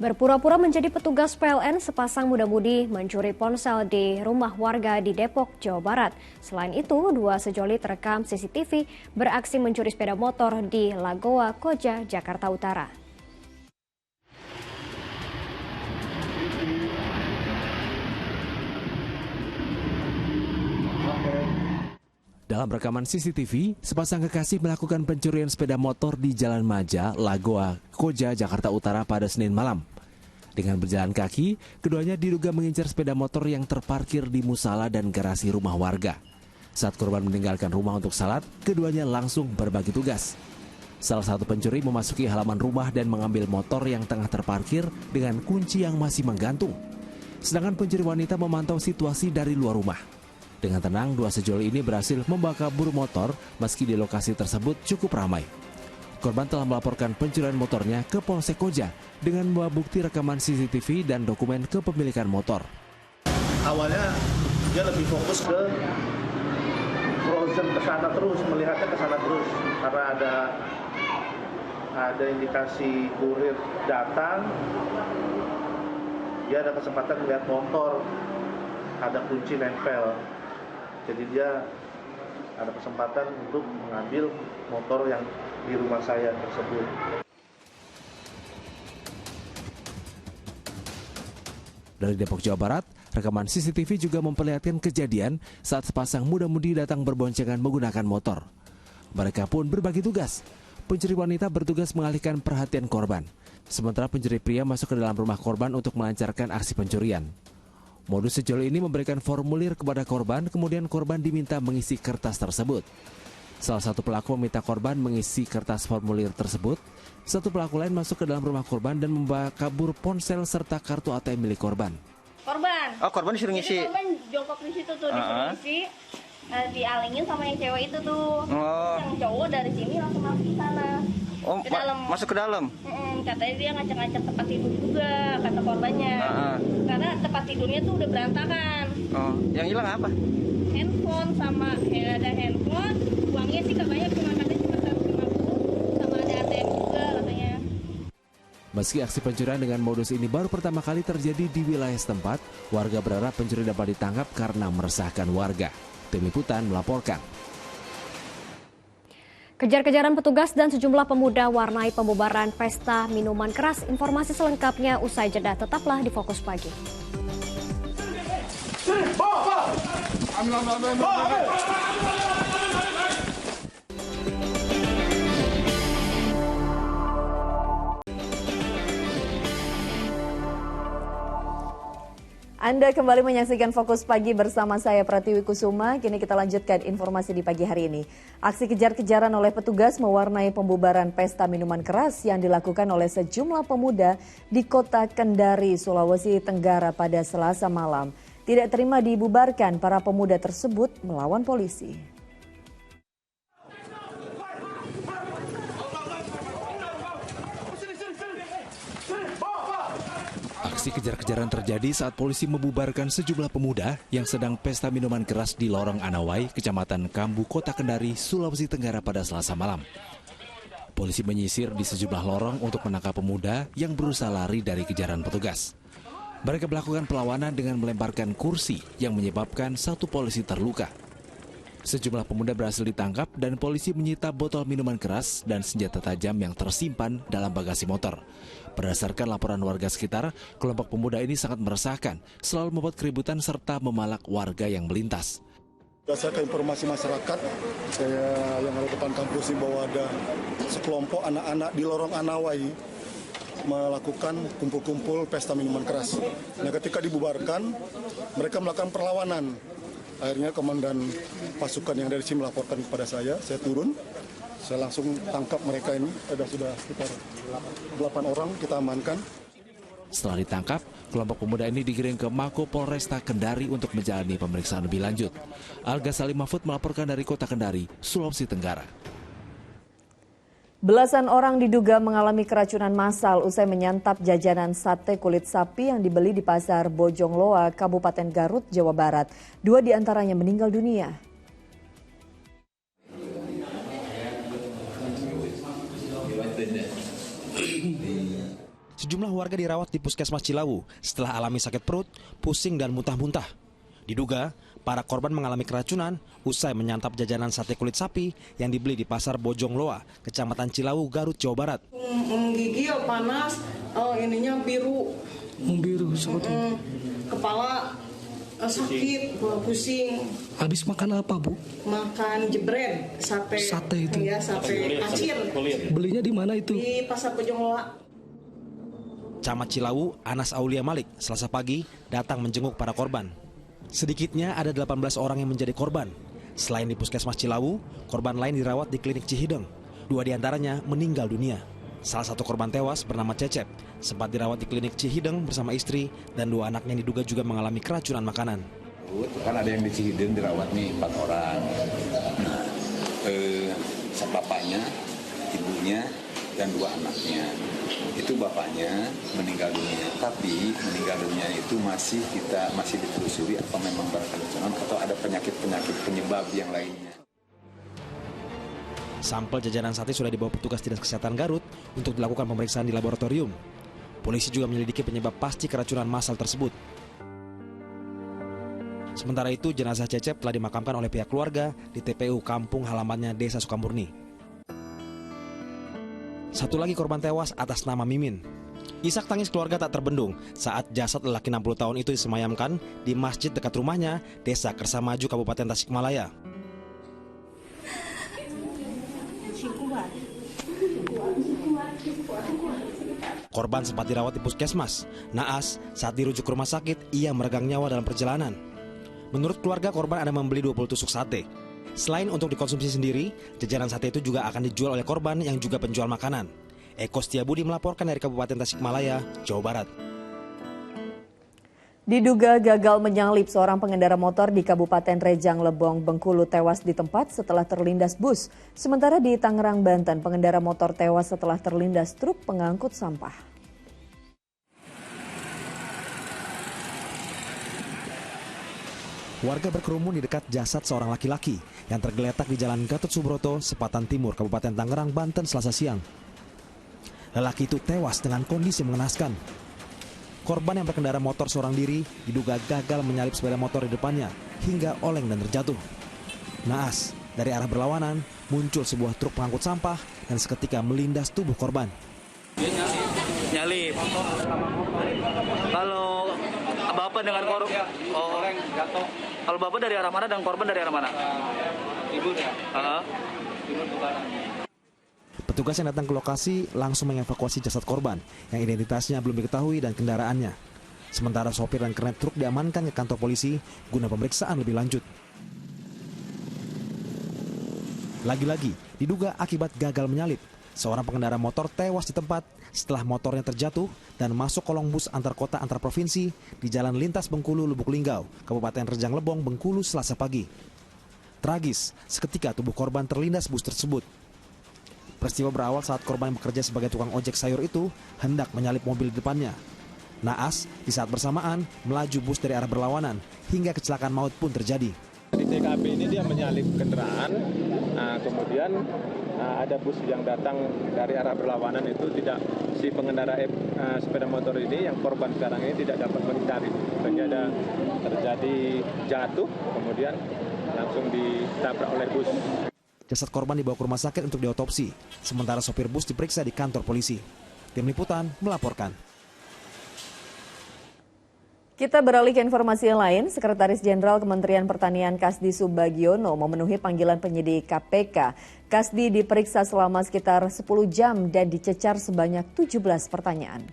Berpura-pura menjadi petugas PLN, sepasang muda-mudi mencuri ponsel di rumah warga di Depok, Jawa Barat. Selain itu, 2 sejoli terekam CCTV beraksi mencuri sepeda motor di Lagoa Koja, Jakarta Utara. Dalam rekaman CCTV, sepasang kekasih melakukan pencurian sepeda motor di Jalan Maja, Lagoa, Koja, Jakarta Utara pada Senin malam. Dengan berjalan kaki, keduanya diduga mengincar sepeda motor yang terparkir di musala dan garasi rumah warga. Saat korban meninggalkan rumah untuk salat, keduanya langsung berbagi tugas. Salah satu pencuri memasuki halaman rumah dan mengambil motor yang tengah terparkir dengan kunci yang masih menggantung. Sedangkan pencuri wanita memantau situasi dari luar rumah. Dengan tenang, 2 sejoli ini berhasil membawa kabur motor meski di lokasi tersebut cukup ramai. Korban telah melaporkan pencurian motornya ke Polsek Koja dengan membawa bukti rekaman CCTV dan dokumen kepemilikan motor. Awalnya dia lebih fokus ke frozen ke sana terus, melihatnya ke sana terus karena ada indikasi kurir datang, dia ada kesempatan melihat motor, ada kunci nempel. Jadi dia ada kesempatan untuk mengambil motor yang di rumah saya tersebut. Dari Depok, Jawa Barat, rekaman CCTV juga memperlihatkan kejadian saat sepasang muda-mudi datang berboncengan menggunakan motor. Mereka pun berbagi tugas. Pencuri wanita bertugas mengalihkan perhatian korban, sementara pencuri pria masuk ke dalam rumah korban untuk melancarkan aksi pencurian. Modus sejoli ini memberikan formulir kepada korban, kemudian korban diminta mengisi kertas tersebut. Salah satu pelaku meminta korban mengisi kertas formulir tersebut. Satu pelaku lain masuk ke dalam rumah korban dan membawa kabur ponsel serta kartu ATM milik korban. Korban? Oh, korban disuruh ngisi? Jadi korban jongkok di situ tuh, disuruh ngisi, dialingin sama yang cewek itu tuh. Oh. Yang cowok dari sini langsung masuk ke sana. Oh, ke dalam. masuk ke dalam? Katanya dia ngacak-ngacak tempat tidur juga, kata korbannya. Karena tempat tidurnya tuh udah berantakan. Oh, yang hilang apa? Handphone sama ada handphone, uangnya sih katanya cuma 150, sama ada ATM juga katanya. Meski aksi pencurian dengan modus ini baru pertama kali terjadi di wilayah setempat, warga berharap pencuri dapat ditangkap karena meresahkan warga. Tim Liputan melaporkan. Kejar-kejaran petugas dan sejumlah pemuda warnai pembubaran pesta minuman keras. Informasi selengkapnya usai jeda, tetaplah di Fokus Pagi. Anda kembali menyaksikan Fokus Pagi bersama saya Pratiwi Kusuma. Kini kita lanjutkan informasi di pagi hari ini. Aksi kejar-kejaran oleh petugas mewarnai pembubaran pesta minuman keras yang dilakukan oleh sejumlah pemuda di kota Kendari, Sulawesi Tenggara pada Selasa malam. Tidak terima dibubarkan, para pemuda tersebut melawan polisi. Aksi kejar-kejaran terjadi saat polisi membubarkan sejumlah pemuda yang sedang pesta minuman keras di Lorong Anawai, Kecamatan Kambu, Kota Kendari, Sulawesi Tenggara pada Selasa malam. Polisi menyisir di sejumlah lorong untuk menangkap pemuda yang berusaha lari dari kejaran petugas. Mereka melakukan perlawanan dengan melemparkan kursi yang menyebabkan satu polisi terluka. Sejumlah pemuda berhasil ditangkap dan polisi menyita botol minuman keras dan senjata tajam yang tersimpan dalam bagasi motor. Berdasarkan laporan warga sekitar, kelompok pemuda ini sangat meresahkan, selalu membuat keributan serta memalak warga yang melintas. Berdasarkan informasi masyarakat, yang ada depan kampus ini bahwa ada sekelompok anak-anak di Lorong Anawai melakukan kumpul-kumpul pesta minuman keras. Nah, ketika dibubarkan, mereka melakukan perlawanan. Akhirnya komandan pasukan yang dari sini melaporkan kepada saya turun. Saya langsung tangkap mereka ini, sudah sekitar 8 orang kita amankan. Setelah ditangkap, kelompok pemuda ini digiring ke Mako Polresta Kendari untuk menjalani pemeriksaan lebih lanjut. Alga Salim Mahfud melaporkan dari Kota Kendari, Sulawesi Tenggara. Belasan orang diduga mengalami keracunan massal usai menyantap jajanan sate kulit sapi yang dibeli di Pasar Bojongloa, Kabupaten Garut, Jawa Barat. 2 diantaranya meninggal dunia. Sejumlah warga dirawat di Puskesmas Cilawu setelah alami sakit perut, pusing dan muntah-muntah. Diduga, para korban mengalami keracunan usai menyantap jajanan sate kulit sapi yang dibeli di Pasar Bojongloa, Kecamatan Cilawu, Garut, Jawa Barat. Menggigil, panas, ininya biru. Biru, kepala sakit, pusing. Habis makan apa, Bu? Makan jebret, sate itu. Ya, sate acir. Belinya di mana itu? Di Pasar Bojongloa. Camat Cilawu, Anas Aulia Malik, Selasa pagi datang menjenguk para korban. Sedikitnya ada 18 orang yang menjadi korban. Selain di Puskesmas Cilawu, korban lain dirawat di klinik Cihideng. 2 diantaranya meninggal dunia. Salah satu korban tewas bernama Cecep, sempat dirawat di klinik Cihideng bersama istri dan 2 anaknya yang diduga juga mengalami keracunan makanan. Kan ada yang di Cihideng dirawat nih 4 orang. Bapaknya, ibunya, dan 2 anaknya. Itu bapaknya meninggal dunia, tapi meninggal dunia itu masih ditelusuri apa memang barangkali keracunan atau ada penyakit penyebab yang lainnya. Sampel jajanan sate sudah dibawa petugas Dinas Kesehatan Garut untuk dilakukan pemeriksaan di laboratorium. Polisi juga menyelidiki penyebab pasti keracunan massal tersebut. Sementara itu, jenazah Cecep telah dimakamkan oleh pihak keluarga di TPU kampung halamannya Desa Sukamurni. Satu lagi korban tewas atas nama Mimin. Isak tangis keluarga tak terbendung saat jasad lelaki 60 tahun itu disemayamkan di masjid dekat rumahnya, Desa Kersamaju, Kabupaten Tasikmalaya. Korban sempat dirawat di puskesmas. Naas, saat dirujuk ke rumah sakit, ia meregang nyawa dalam perjalanan. Menurut keluarga, korban ada membeli 20 tusuk sate. Selain untuk dikonsumsi sendiri, jajanan sate itu juga akan dijual oleh korban yang juga penjual makanan. Eko Setiabudi melaporkan dari Kabupaten Tasikmalaya, Jawa Barat. Diduga gagal menyalip, seorang pengendara motor di Kabupaten Rejang Lebong, Bengkulu tewas di tempat setelah terlindas bus. Sementara di Tangerang, Banten, pengendara motor tewas setelah terlindas truk pengangkut sampah. Warga berkerumun di dekat jasad seorang laki-laki yang tergeletak di Jalan Gatot Subroto, Sepatan Timur, Kabupaten Tangerang, Banten, Selasa siang. Lelaki itu tewas dengan kondisi mengenaskan. Korban yang berkendara motor seorang diri diduga gagal menyalip sepeda motor di depannya hingga oleng dan terjatuh. Naas, dari arah berlawanan muncul sebuah truk pengangkut sampah dan seketika melindas tubuh korban. Nyalip. Kalau Bapak dengan korban, kalau Bapak dari arah mana dan korban dari arah mana? Ibu ya. Ibu ke kanan. Petugas yang datang ke lokasi langsung mengevakuasi jasad korban yang identitasnya belum diketahui dan kendaraannya. Sementara sopir dan kernet truk diamankan ke kantor polisi guna pemeriksaan lebih lanjut. Lagi-lagi diduga akibat gagal menyalip, seorang pengendara motor tewas di tempat setelah motornya terjatuh dan masuk kolong bus antar kota antar provinsi di Jalan Lintas Bengkulu Lubuk Linggau, Kabupaten Rejang Lebong, Bengkulu, Selasa pagi. Tragis, seketika tubuh korban terlindas bus tersebut. Peristiwa berawal saat korban yang bekerja sebagai tukang ojek sayur itu hendak menyalip mobil di depannya. Naas, di saat bersamaan melaju bus dari arah berlawanan hingga kecelakaan maut pun terjadi. Di TKP ini dia menyalip kendaraan, kemudian ada bus yang datang dari arah berlawanan itu tidak, si pengendara sepeda motor ini yang korban sekarang ini tidak dapat menghindari. Terjadi jatuh, kemudian langsung ditabrak oleh bus. Jasad korban dibawa ke rumah sakit untuk diotopsi, sementara sopir bus diperiksa di kantor polisi. Tim Liputan melaporkan. Kita beralih ke informasi yang lain. Sekretaris Jenderal Kementerian Pertanian Kasdi Subagiono memenuhi panggilan penyidik KPK. Kasdi diperiksa selama sekitar 10 jam dan dicecar sebanyak 17 pertanyaan.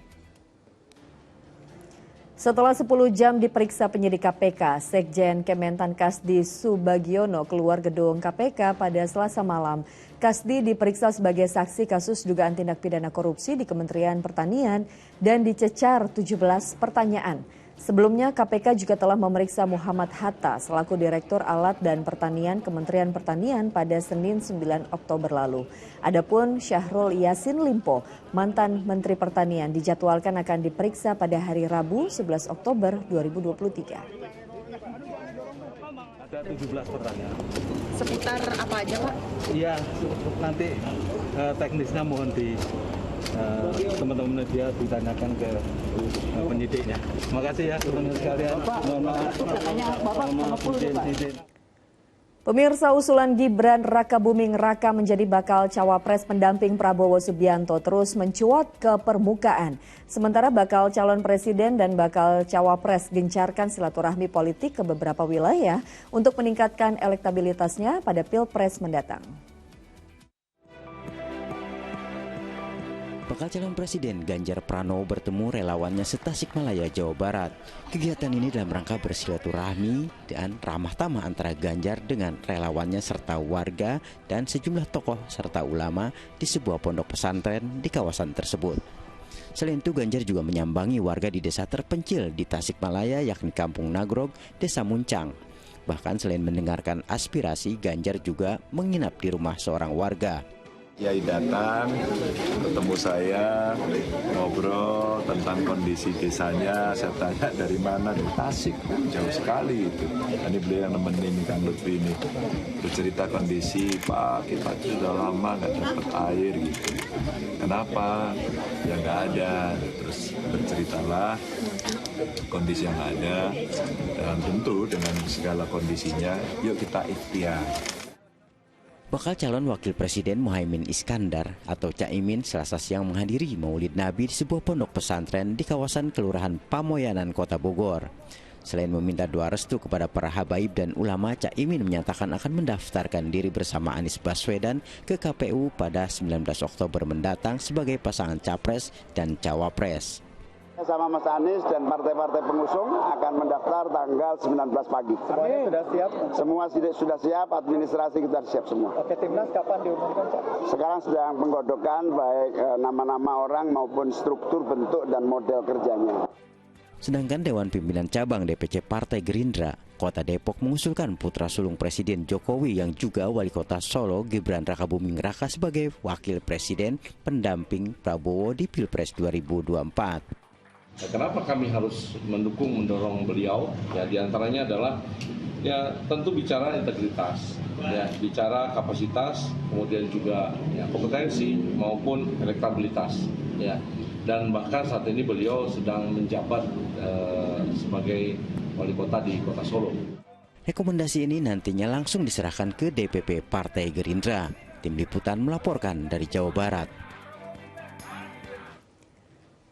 Setelah 10 jam diperiksa penyidik KPK, Sekjen Kementan Kasdi Subagiono keluar gedung KPK pada Selasa malam. Kasdi diperiksa sebagai saksi kasus dugaan tindak pidana korupsi di Kementerian Pertanian dan dicecar 17 pertanyaan. Sebelumnya KPK juga telah memeriksa Muhammad Hatta selaku Direktur Alat dan Pertanian Kementerian Pertanian pada Senin 9 Oktober lalu. Adapun Syahrul Yassin Limpo, mantan Menteri Pertanian, dijadwalkan akan diperiksa pada hari Rabu 11 Oktober 2023. Ada 17 pertanyaan. Seputar apa aja, Pak? Iya, nanti teknisnya mohon di teman-teman media ditanyakan ke penyidiknya. Terima kasih ya teman-teman sekalian. Mohon maaf. Pemirsa, usulan Gibran Rakabuming Raka menjadi bakal cawapres pendamping Prabowo Subianto terus mencuat ke permukaan. Sementara bakal calon presiden dan bakal cawapres gencarkan silaturahmi politik ke beberapa wilayah untuk meningkatkan elektabilitasnya pada Pilpres mendatang. Bakal calon presiden Ganjar Pranowo bertemu relawannya se-Tasikmalaya, Jawa Barat. Kegiatan ini dalam rangka bersilaturahmi dan ramah tamah antara Ganjar dengan relawannya serta warga dan sejumlah tokoh serta ulama di sebuah pondok pesantren di kawasan tersebut. Selain itu, Ganjar juga menyambangi warga di desa terpencil di Tasikmalaya yakni Kampung Nagrog, Desa Muncang. Bahkan selain mendengarkan aspirasi, Ganjar juga menginap di rumah seorang warga. Kiai datang, ketemu saya, ngobrol tentang kondisi desanya. Saya tanya dari mana, di Tasik, jauh sekali itu. Ini beliau yang nemenin Kang Lutfi ini. Bercerita kondisi, Pak, kita sudah lama nggak dapat air gitu. Kenapa? Ya nggak ada. Terus berceritalah kondisi yang ada, dan tentu dengan segala kondisinya, yuk kita ikhtiar. Bakal calon wakil presiden Muhaimin Iskandar atau Caimin Selasa siang menghadiri Maulid Nabi di sebuah pondok pesantren di kawasan Kelurahan Pamoyanan, Kota Bogor. Selain meminta doa restu kepada para habaib dan ulama, Caimin menyatakan akan mendaftarkan diri bersama Anies Baswedan ke KPU pada 19 Oktober mendatang sebagai pasangan capres dan cawapres. Sama Mas Anies dan partai-partai pengusung akan mendaftar tanggal 19 pagi. Semuanya sudah siap? Semua sudah siap, administrasi kita siap semua. Oke, Timnas kapan diumumkan, Pak? Sekarang sedang penggodokan baik nama-nama orang maupun struktur, bentuk, dan model kerjanya. Sedangkan Dewan Pimpinan Cabang DPC Partai Gerindra Kota Depok mengusulkan putra sulung Presiden Jokowi yang juga Wali Kota Solo Gibran Rakabuming Raka sebagai Wakil Presiden pendamping Prabowo di Pilpres 2024. Kenapa kami harus mendorong beliau? Ya, diantaranya adalah ya tentu bicara integritas, ya bicara kapasitas, kemudian juga ya, kompetensi maupun elektabilitas, ya. Dan bahkan saat ini beliau sedang menjabat sebagai wali kota di Kota Solo. Rekomendasi ini nantinya langsung diserahkan ke DPP Partai Gerindra. Tim Liputan melaporkan dari Jawa Barat.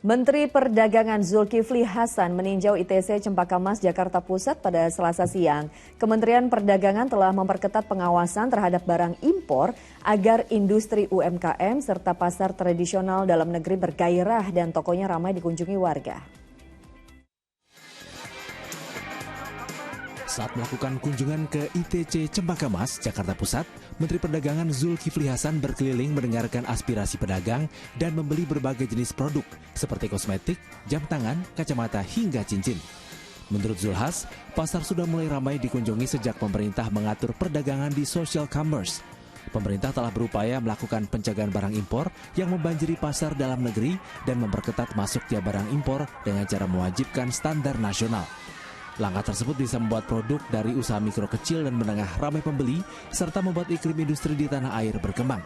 Menteri Perdagangan Zulkifli Hasan meninjau ITC Cempaka Mas, Jakarta Pusat pada Selasa siang. Kementerian Perdagangan telah memperketat pengawasan terhadap barang impor agar industri UMKM serta pasar tradisional dalam negeri bergairah dan tokonya ramai dikunjungi warga. Saat melakukan kunjungan ke ITC Cempaka Mas, Jakarta Pusat, Menteri Perdagangan Zulkifli Hasan berkeliling mendengarkan aspirasi pedagang dan membeli berbagai jenis produk seperti kosmetik, jam tangan, kacamata hingga cincin. Menurut Zulhas, pasar sudah mulai ramai dikunjungi sejak pemerintah mengatur perdagangan di social commerce. Pemerintah telah berupaya melakukan pencegahan barang impor yang membanjiri pasar dalam negeri dan memperketat masuknya barang impor dengan cara mewajibkan standar nasional. Langkah tersebut bisa membuat produk dari usaha mikro kecil dan menengah ramai pembeli, serta membuat iklim industri di tanah air berkembang.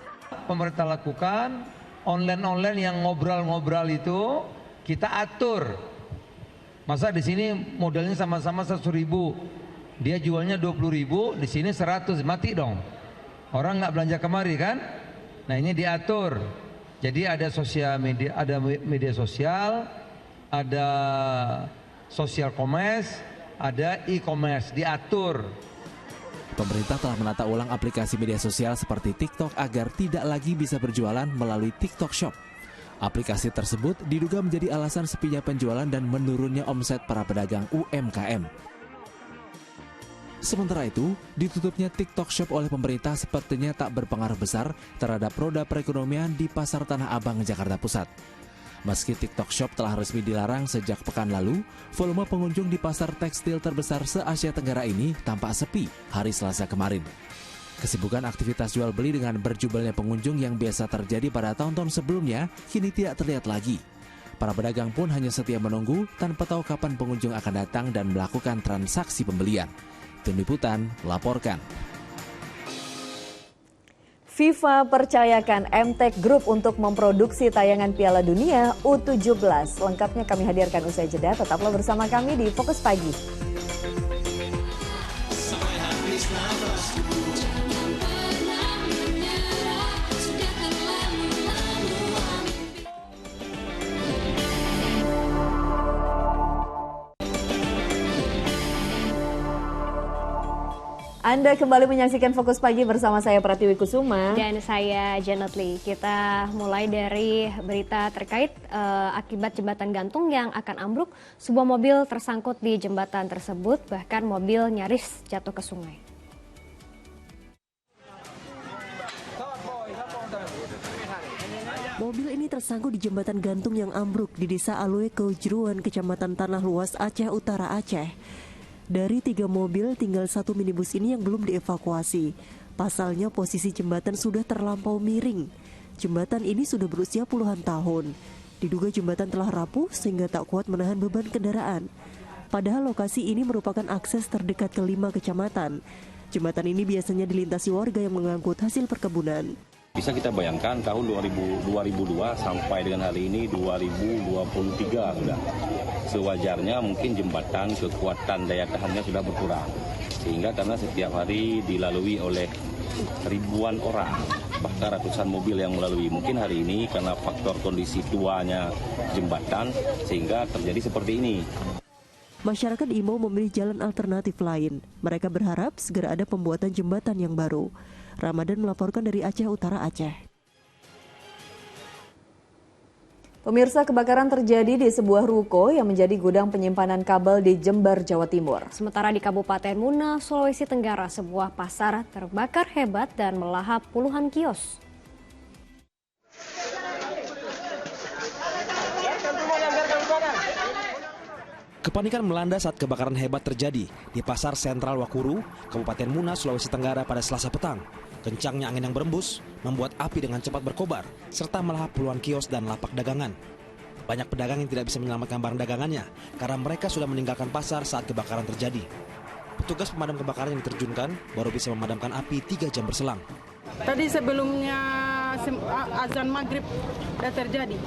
Pemerintah lakukan online yang ngobrol-ngobrol itu kita atur. Masa di sini modalnya sama-sama 100.000, dia jualnya 20.000, di sini 100, mati dong. Orang nggak belanja kemari kan? Nah ini diatur. Jadi ada sosial media, ada media sosial, ada social commerce, ada e-commerce, diatur. Pemerintah telah menata ulang aplikasi media sosial seperti TikTok agar tidak lagi bisa berjualan melalui TikTok Shop. Aplikasi tersebut diduga menjadi alasan sepinya penjualan dan menurunnya omset para pedagang UMKM. Sementara itu, ditutupnya TikTok Shop oleh pemerintah sepertinya tak berpengaruh besar terhadap roda perekonomian di Pasar Tanah Abang, Jakarta Pusat. Meski TikTok Shop telah resmi dilarang sejak pekan lalu, volume pengunjung di pasar tekstil terbesar se-Asia Tenggara ini tampak sepi hari Selasa kemarin. Kesibukan aktivitas jual beli dengan berjubelnya pengunjung yang biasa terjadi pada tahun-tahun sebelumnya kini tidak terlihat lagi. Para pedagang pun hanya setia menunggu tanpa tahu kapan pengunjung akan datang dan melakukan transaksi pembelian. Tim Liputan melaporkan. FIFA percayakan MTech Group untuk memproduksi tayangan Piala Dunia U17. Lengkapnya kami hadirkan usai jeda. Tetaplah bersama kami di Fokus Pagi. Anda kembali menyaksikan Fokus Pagi bersama saya Pratiwi Kusuma. Dan saya Janet Lee. Kita mulai dari berita terkait akibat jembatan gantung yang akan ambruk. Sebuah mobil tersangkut di jembatan tersebut, bahkan mobil nyaris jatuh ke sungai. Mobil ini tersangkut di jembatan gantung yang ambruk di Desa Alue Keujeruan, Kecamatan Tanah Luas, Aceh Utara, Aceh. Dari 3 mobil, tinggal 1 minibus ini yang belum dievakuasi. Pasalnya posisi jembatan sudah terlampau miring. Jembatan ini sudah berusia puluhan tahun. Diduga jembatan telah rapuh sehingga tak kuat menahan beban kendaraan. Padahal lokasi ini merupakan akses terdekat ke 5 kecamatan. Jembatan ini biasanya dilintasi warga yang mengangkut hasil perkebunan. Bisa kita bayangkan tahun 2002 sampai dengan hari ini 2023 sudah. Sewajarnya mungkin jembatan kekuatan daya tahannya sudah berkurang. Sehingga karena setiap hari dilalui oleh ribuan orang, bahkan ratusan mobil yang melalui. Mungkin hari ini karena faktor kondisi tuanya jembatan sehingga terjadi seperti ini. Masyarakat diimbau memilih jalan alternatif lain. Mereka berharap segera ada pembuatan jembatan yang baru. Ramadan melaporkan dari Aceh Utara, Aceh. Pemirsa, kebakaran terjadi di sebuah ruko yang menjadi gudang penyimpanan kabel di Jember, Jawa Timur. Sementara di Kabupaten Muna, Sulawesi Tenggara, sebuah pasar terbakar hebat dan melahap puluhan kios. Kepanikan melanda saat kebakaran hebat terjadi di Pasar Sentral Wakuru, Kabupaten Muna, Sulawesi Tenggara pada Selasa petang. Kencangnya angin yang berembus membuat api dengan cepat berkobar, serta melahap puluhan kios dan lapak dagangan. Banyak pedagang yang tidak bisa menyelamatkan barang dagangannya karena mereka sudah meninggalkan pasar saat kebakaran terjadi. Petugas pemadam kebakaran yang diterjunkan baru bisa memadamkan api 3 jam berselang. Tadi sebelumnya azan maghrib sudah terjadi.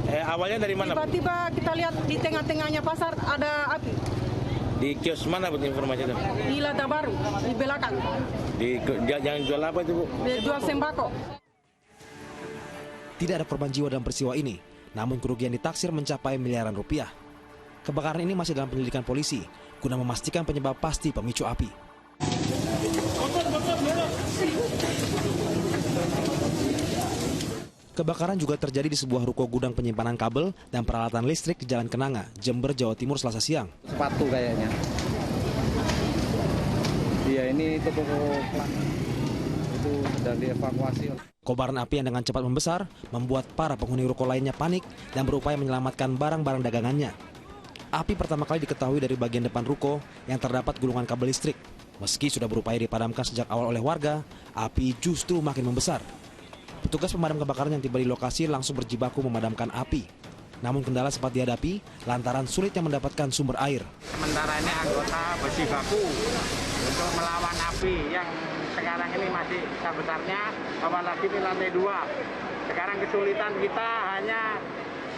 Awalnya dari mana? Tiba-tiba kita lihat di tengah-tengahnya pasar ada api. Di kios mana Bu informasi itu? Di Lada Baru, di belakang. Yang jual apa itu Bu? Dia jual sembako. Tidak ada korban jiwa dalam peristiwa ini, namun kerugian ditaksir mencapai miliaran rupiah. Kebakaran ini masih dalam penyelidikan polisi guna memastikan penyebab pasti pemicu api. Kebakaran juga terjadi di sebuah ruko gudang penyimpanan kabel dan peralatan listrik di Jalan Kenanga, Jember, Jawa Timur, Selasa siang. Sepatu kayaknya. Iya, ini toko itu sudah dievakuasi. Kobaran api yang dengan cepat membesar membuat para penghuni ruko lainnya panik dan berupaya menyelamatkan barang-barang dagangannya. Api pertama kali diketahui dari bagian depan ruko yang terdapat gulungan kabel listrik. Meski sudah berupaya dipadamkan sejak awal oleh warga, api justru makin membesar. Petugas pemadam kebakaran yang tiba di lokasi langsung berjibaku memadamkan api. Namun kendala sempat dihadapi lantaran sulitnya mendapatkan sumber air. Sementara ini anggota berjibaku untuk melawan api yang sekarang ini masih besar-besarnya, apalagi di lantai 2. Sekarang kesulitan kita hanya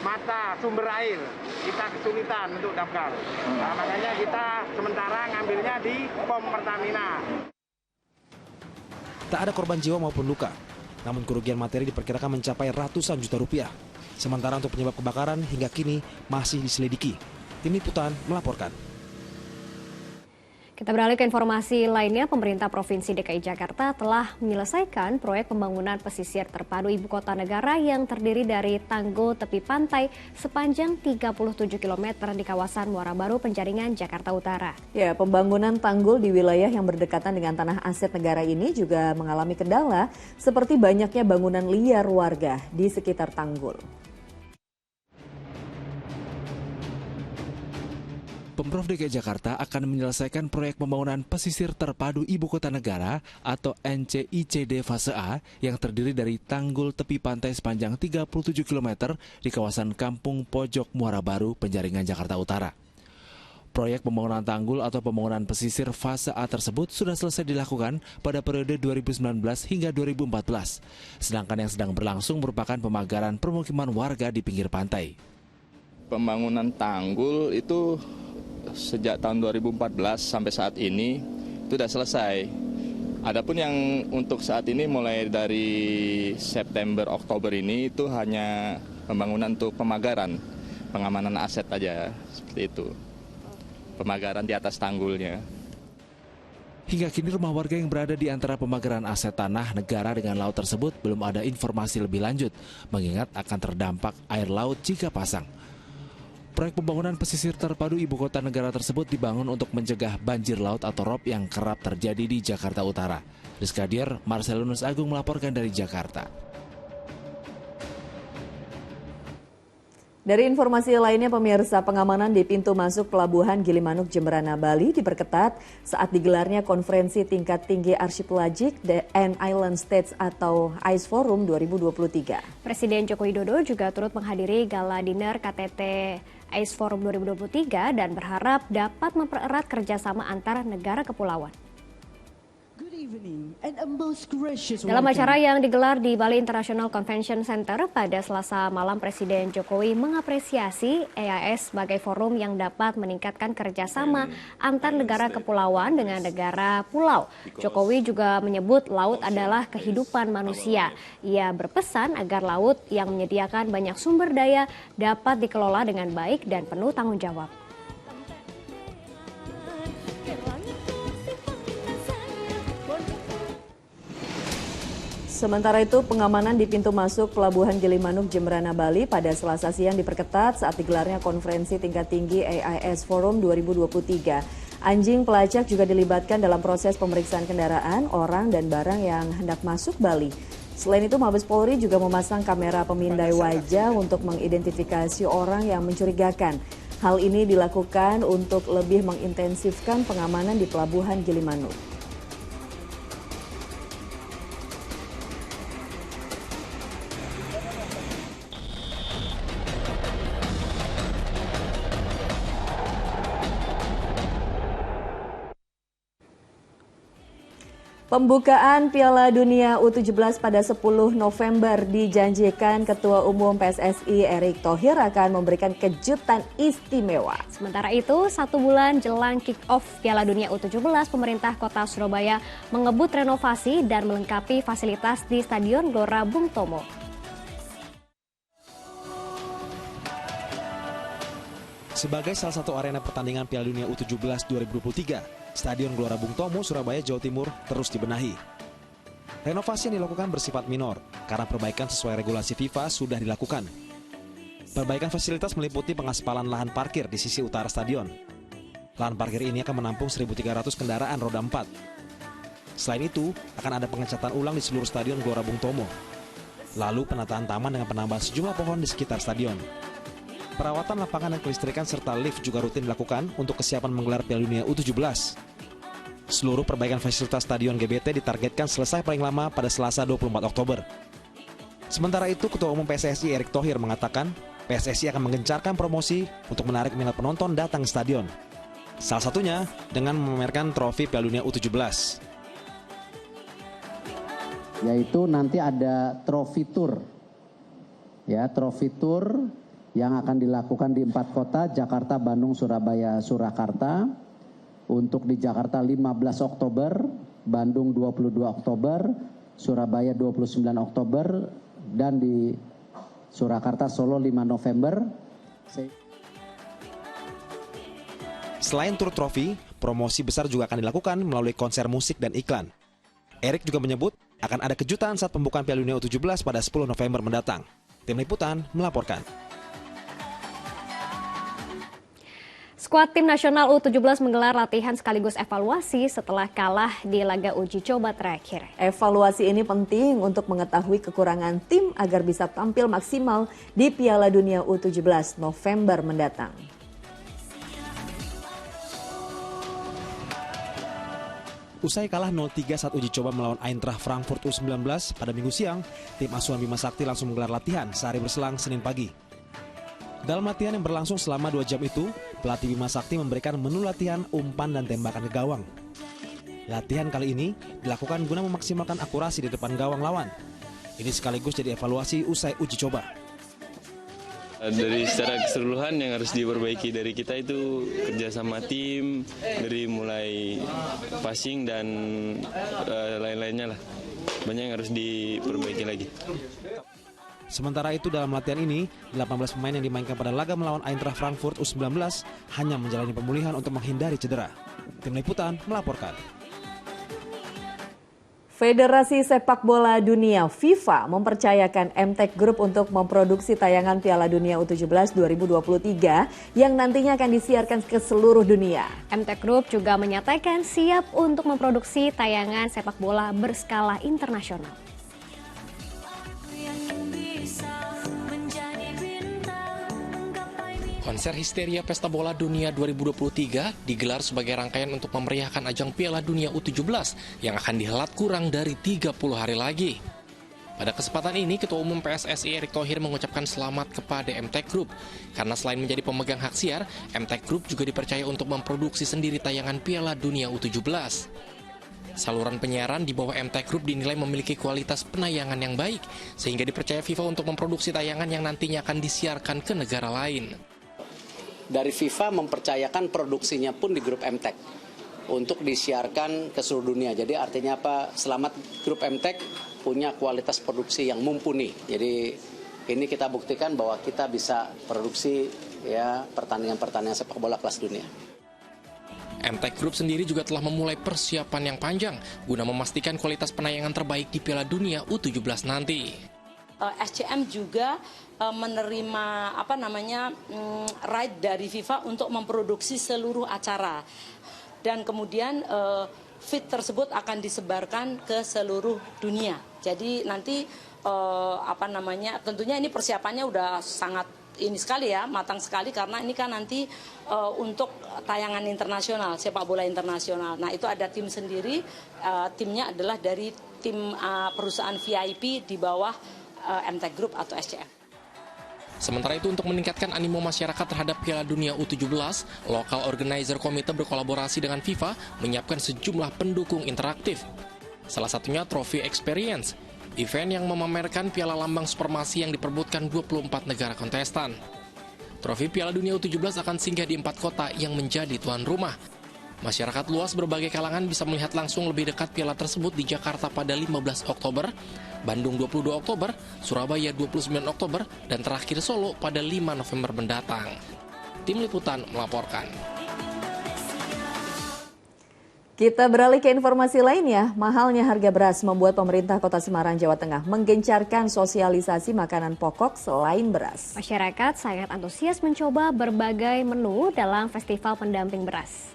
mata sumber air. Kita kesulitan untuk damkar. Nah, makanya kita sementara ngambilnya di POM Pertamina. Tak ada korban jiwa maupun luka. Namun kerugian materi diperkirakan mencapai ratusan juta rupiah. Sementara untuk penyebab kebakaran hingga kini masih diselidiki. Tim Liputan melaporkan. Kita beralih ke informasi lainnya, pemerintah Provinsi DKI Jakarta telah menyelesaikan proyek pembangunan pesisir terpadu ibu kota negara yang terdiri dari tanggul tepi pantai sepanjang 37 km di kawasan Muara Baru, Penjaringan, Jakarta Utara. Ya, pembangunan tanggul di wilayah yang berdekatan dengan tanah aset negara ini juga mengalami kendala seperti banyaknya bangunan liar warga di sekitar tanggul. Pemprov DKI Jakarta akan menyelesaikan proyek pembangunan pesisir terpadu ibu kota negara atau NCICD fase A yang terdiri dari tanggul tepi pantai sepanjang 37 km di kawasan Kampung Pojok Muara Baru, Penjaringan, Jakarta Utara. Proyek pembangunan tanggul atau pembangunan pesisir fase A tersebut sudah selesai dilakukan pada periode 2019 hingga 2014, sedangkan yang sedang berlangsung merupakan pemagaran permukiman warga di pinggir pantai. Pembangunan tanggul itu sejak tahun 2014 sampai saat ini itu sudah selesai. Adapun yang untuk saat ini mulai dari September Oktober ini itu hanya pembangunan untuk pemagaran, pengamanan aset aja seperti itu. Pemagaran di atas tanggulnya. Hingga kini rumah warga yang berada di antara pemagaran aset tanah negara dengan laut tersebut belum ada informasi lebih lanjut, mengingat akan terdampak air laut jika pasang. Proyek pembangunan pesisir terpadu ibu kota negara tersebut dibangun untuk mencegah banjir laut atau ROB yang kerap terjadi di Jakarta Utara. Rizka Dier, Marcelunus Agung melaporkan dari Jakarta. Dari informasi lainnya, pemirsa, pengamanan di pintu masuk Pelabuhan Gilimanuk Jemberana, Bali diperketat saat digelarnya konferensi tingkat tinggi arsipelagik and Island States atau ICE Forum 2023. Presiden Joko Widodo juga turut menghadiri gala dinner KTT ICE Forum 2023 dan berharap dapat mempererat kerjasama antar negara kepulauan. Dalam acara yang digelar di Bali International Convention Center pada Selasa malam, Presiden Jokowi mengapresiasi EAS sebagai forum yang dapat meningkatkan kerjasama antar negara kepulauan dengan negara pulau. Jokowi juga menyebut laut adalah kehidupan manusia. Ia berpesan agar laut yang menyediakan banyak sumber daya dapat dikelola dengan baik dan penuh tanggung jawab. Sementara itu, pengamanan di pintu masuk Pelabuhan Gilimanuk Jemberana, Bali pada Selasa siang diperketat saat digelarnya konferensi tingkat tinggi AIS Forum 2023. Anjing pelacak juga dilibatkan dalam proses pemeriksaan kendaraan, orang, dan barang yang hendak masuk Bali. Selain itu, Mabes Polri juga memasang kamera pemindai wajah untuk mengidentifikasi orang yang mencurigakan. Hal ini dilakukan untuk lebih mengintensifkan pengamanan di Pelabuhan Gilimanuk. Pembukaan Piala Dunia U17 pada 10 November dijanjikan Ketua Umum PSSI Erick Thohir akan memberikan kejutan istimewa. Sementara itu, 1 bulan jelang kick-off Piala Dunia U17, pemerintah kota Surabaya mengebut renovasi dan melengkapi fasilitas di Stadion Gelora Bung Tomo. Sebagai salah satu arena pertandingan Piala Dunia U17 2023, Stadion Gelora Bung Tomo, Surabaya, Jawa Timur terus dibenahi. Renovasi yang dilakukan bersifat minor karena perbaikan sesuai regulasi FIFA sudah dilakukan. Perbaikan fasilitas meliputi pengaspalan lahan parkir di sisi utara stadion. Lahan parkir ini akan menampung 1.300 kendaraan roda 4. Selain itu, akan ada pengecatan ulang di seluruh Stadion Gelora Bung Tomo. Lalu penataan taman dengan penambahan sejumlah pohon di sekitar stadion. Perawatan lapangan dan kelistrikan serta lift juga rutin dilakukan untuk kesiapan menggelar Piala Dunia U17. Seluruh perbaikan fasilitas Stadion GBT ditargetkan selesai paling lama pada Selasa 24 Oktober. Sementara itu, Ketua Umum PSSI Erick Thohir mengatakan PSSI akan menggencarkan promosi untuk menarik minat penonton datang ke stadion. Salah satunya dengan memamerkan trofi Piala Dunia U17. Yaitu nanti ada trofi tour. Ya, trofi tour yang akan dilakukan di 4 kota, Jakarta, Bandung, Surabaya, Surakarta. Untuk di Jakarta 15 Oktober, Bandung 22 Oktober, Surabaya 29 Oktober, dan di Surakarta, Solo 5 November. Selain tur trofi, promosi besar juga akan dilakukan melalui konser musik dan iklan. Erick juga menyebut akan ada kejutan saat pembukaan Piala Dunia U17 pada 10 November mendatang. Tim Liputan melaporkan. Skuad tim nasional U17 menggelar latihan sekaligus evaluasi setelah kalah di laga uji coba terakhir. Evaluasi ini penting untuk mengetahui kekurangan tim agar bisa tampil maksimal di Piala Dunia U17 November mendatang. Usai kalah 0-3 saat uji coba melawan Eintracht Frankfurt U19 pada Minggu siang, tim asuhan Bima Sakti langsung menggelar latihan sehari berselang Senin pagi. Dalam latihan yang berlangsung selama 2 jam itu, pelatih Bima Sakti memberikan menu latihan umpan dan tembakan ke gawang. Latihan kali ini dilakukan guna memaksimalkan akurasi di depan gawang lawan. Ini sekaligus jadi evaluasi usai uji coba. Dari secara keseluruhan yang harus diperbaiki dari kita itu kerja sama tim, dari mulai passing dan lain-lainnya lah. Banyak yang harus diperbaiki lagi. Sementara itu dalam latihan ini, 18 pemain yang dimainkan pada laga melawan Eintracht Frankfurt U19 hanya menjalani pemulihan untuk menghindari cedera. Tim Liputan melaporkan. Federasi Sepak Bola Dunia FIFA mempercayakan MTech Group untuk memproduksi tayangan Piala Dunia U17 2023 yang nantinya akan disiarkan ke seluruh dunia. MTech Group juga menyatakan siap untuk memproduksi tayangan sepak bola berskala internasional. Konser Histeria Pesta Bola Dunia 2023 digelar sebagai rangkaian untuk memeriahkan ajang Piala Dunia U17 yang akan dihelat kurang dari 30 hari lagi. Pada kesempatan ini, Ketua Umum PSSI Erick Thohir mengucapkan selamat kepada MTech Group karena selain menjadi pemegang hak siar, MTech Group juga dipercaya untuk memproduksi sendiri tayangan Piala Dunia U17. Saluran penyiaran di bawah MTech Group dinilai memiliki kualitas penayangan yang baik, sehingga dipercaya FIFA untuk memproduksi tayangan yang nantinya akan disiarkan ke negara lain. Dari FIFA mempercayakan produksinya pun di grup MTech untuk disiarkan ke seluruh dunia. Jadi artinya apa? Selamat grup MTech punya kualitas produksi yang mumpuni. Jadi ini kita buktikan bahwa kita bisa produksi ya pertandingan-pertandingan sepak bola kelas dunia. MTech Group sendiri juga telah memulai persiapan yang panjang guna memastikan kualitas penayangan terbaik di Piala Dunia U17 nanti. SCM juga menerima right dari FIFA untuk memproduksi seluruh acara dan kemudian feed tersebut akan disebarkan ke seluruh dunia. Jadi nanti tentunya ini persiapannya udah sangat ini sekali ya, matang sekali karena ini kan nanti untuk tayangan internasional, sepak bola internasional. Nah itu ada tim sendiri, timnya adalah dari tim perusahaan VIP di bawah MTech Group atau SCM. Sementara itu untuk meningkatkan animo masyarakat terhadap Piala Dunia U17, Local Organizer Komite berkolaborasi dengan FIFA menyiapkan sejumlah pendukung interaktif. Salah satunya Trophy Experience, event yang memamerkan piala lambang supermasi yang diperebutkan 24 negara kontestan. Trofi Piala Dunia U17 akan singgah di 4 kota yang menjadi tuan rumah. Masyarakat luas berbagai kalangan bisa melihat langsung lebih dekat piala tersebut di Jakarta pada 15 Oktober, Bandung 22 Oktober, Surabaya 29 Oktober, dan terakhir Solo pada 5 November mendatang. Tim Liputan melaporkan. Kita beralih ke informasi lainnya. Mahalnya harga beras membuat pemerintah Kota Semarang, Jawa Tengah menggencarkan sosialisasi makanan pokok selain beras. Masyarakat sangat antusias mencoba berbagai menu dalam festival pendamping beras.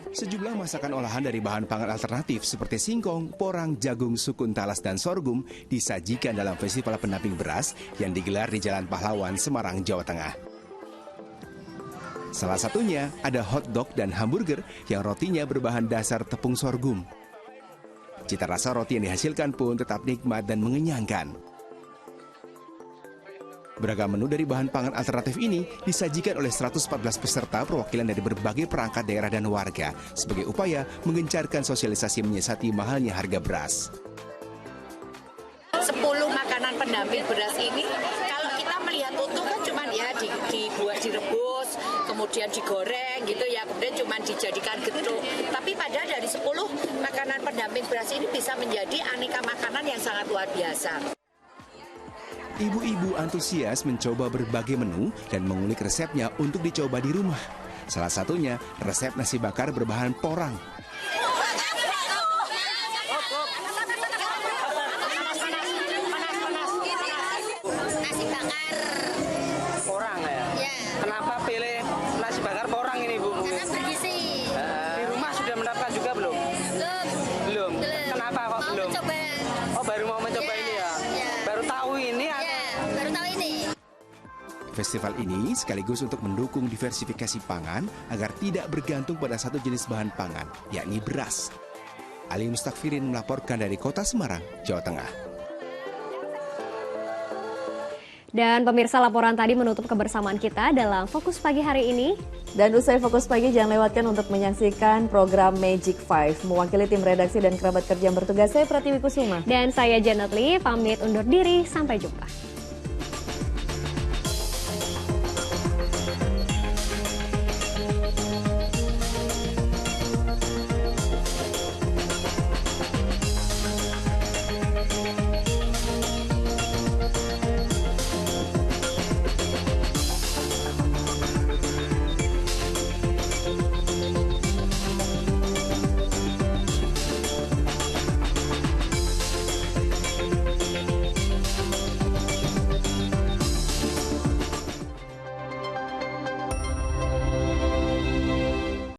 Sejumlah masakan olahan dari bahan pangan alternatif seperti singkong, porang, jagung, sukun, talas, dan sorghum disajikan dalam festival pendamping beras yang digelar di Jalan Pahlawan, Semarang, Jawa Tengah. Salah satunya ada hotdog dan hamburger yang rotinya berbahan dasar tepung sorghum. Cita rasa roti yang dihasilkan pun tetap nikmat dan mengenyangkan. Beragam menu dari bahan pangan alternatif ini disajikan oleh 114 peserta perwakilan dari berbagai perangkat daerah dan warga sebagai upaya menggencarkan sosialisasi menyiasati mahalnya harga beras. 10 makanan pendamping beras ini kalau kita melihat utuh kan cuma ya dibuat direbus, kemudian digoreng gitu ya, kemudian cuma dijadikan getuk. Tapi padahal dari 10 makanan pendamping beras ini bisa menjadi aneka makanan yang sangat luar biasa. Ibu-ibu antusias mencoba berbagai menu dan mengulik resepnya untuk dicoba di rumah. Salah satunya resep nasi bakar berbahan porang. Nasi bakar porang ya? Ya. Kenapa pilih nasi bakar porang ini, Bu? Karena bergizi. Di rumah sudah menerapkan juga belum? Belum. Kenapa kok belum? Mencoba. Oh, baru mau mencoba ini ya? Baru tahu ini? Baru tahu ini. Festival ini sekaligus untuk mendukung diversifikasi pangan agar tidak bergantung pada satu jenis bahan pangan, yakni beras. Ali Mustakfirin melaporkan dari Kota Semarang, Jawa Tengah. Dan pemirsa, laporan tadi menutup kebersamaan kita dalam Fokus Pagi hari ini. Dan usai Fokus Pagi jangan lewatkan untuk menyaksikan program Magic 5. Mewakili tim redaksi dan kerabat kerja yang bertugas, saya Pratiwi Kusuma. Dan saya Janet Lee, pamit undur diri, sampai jumpa.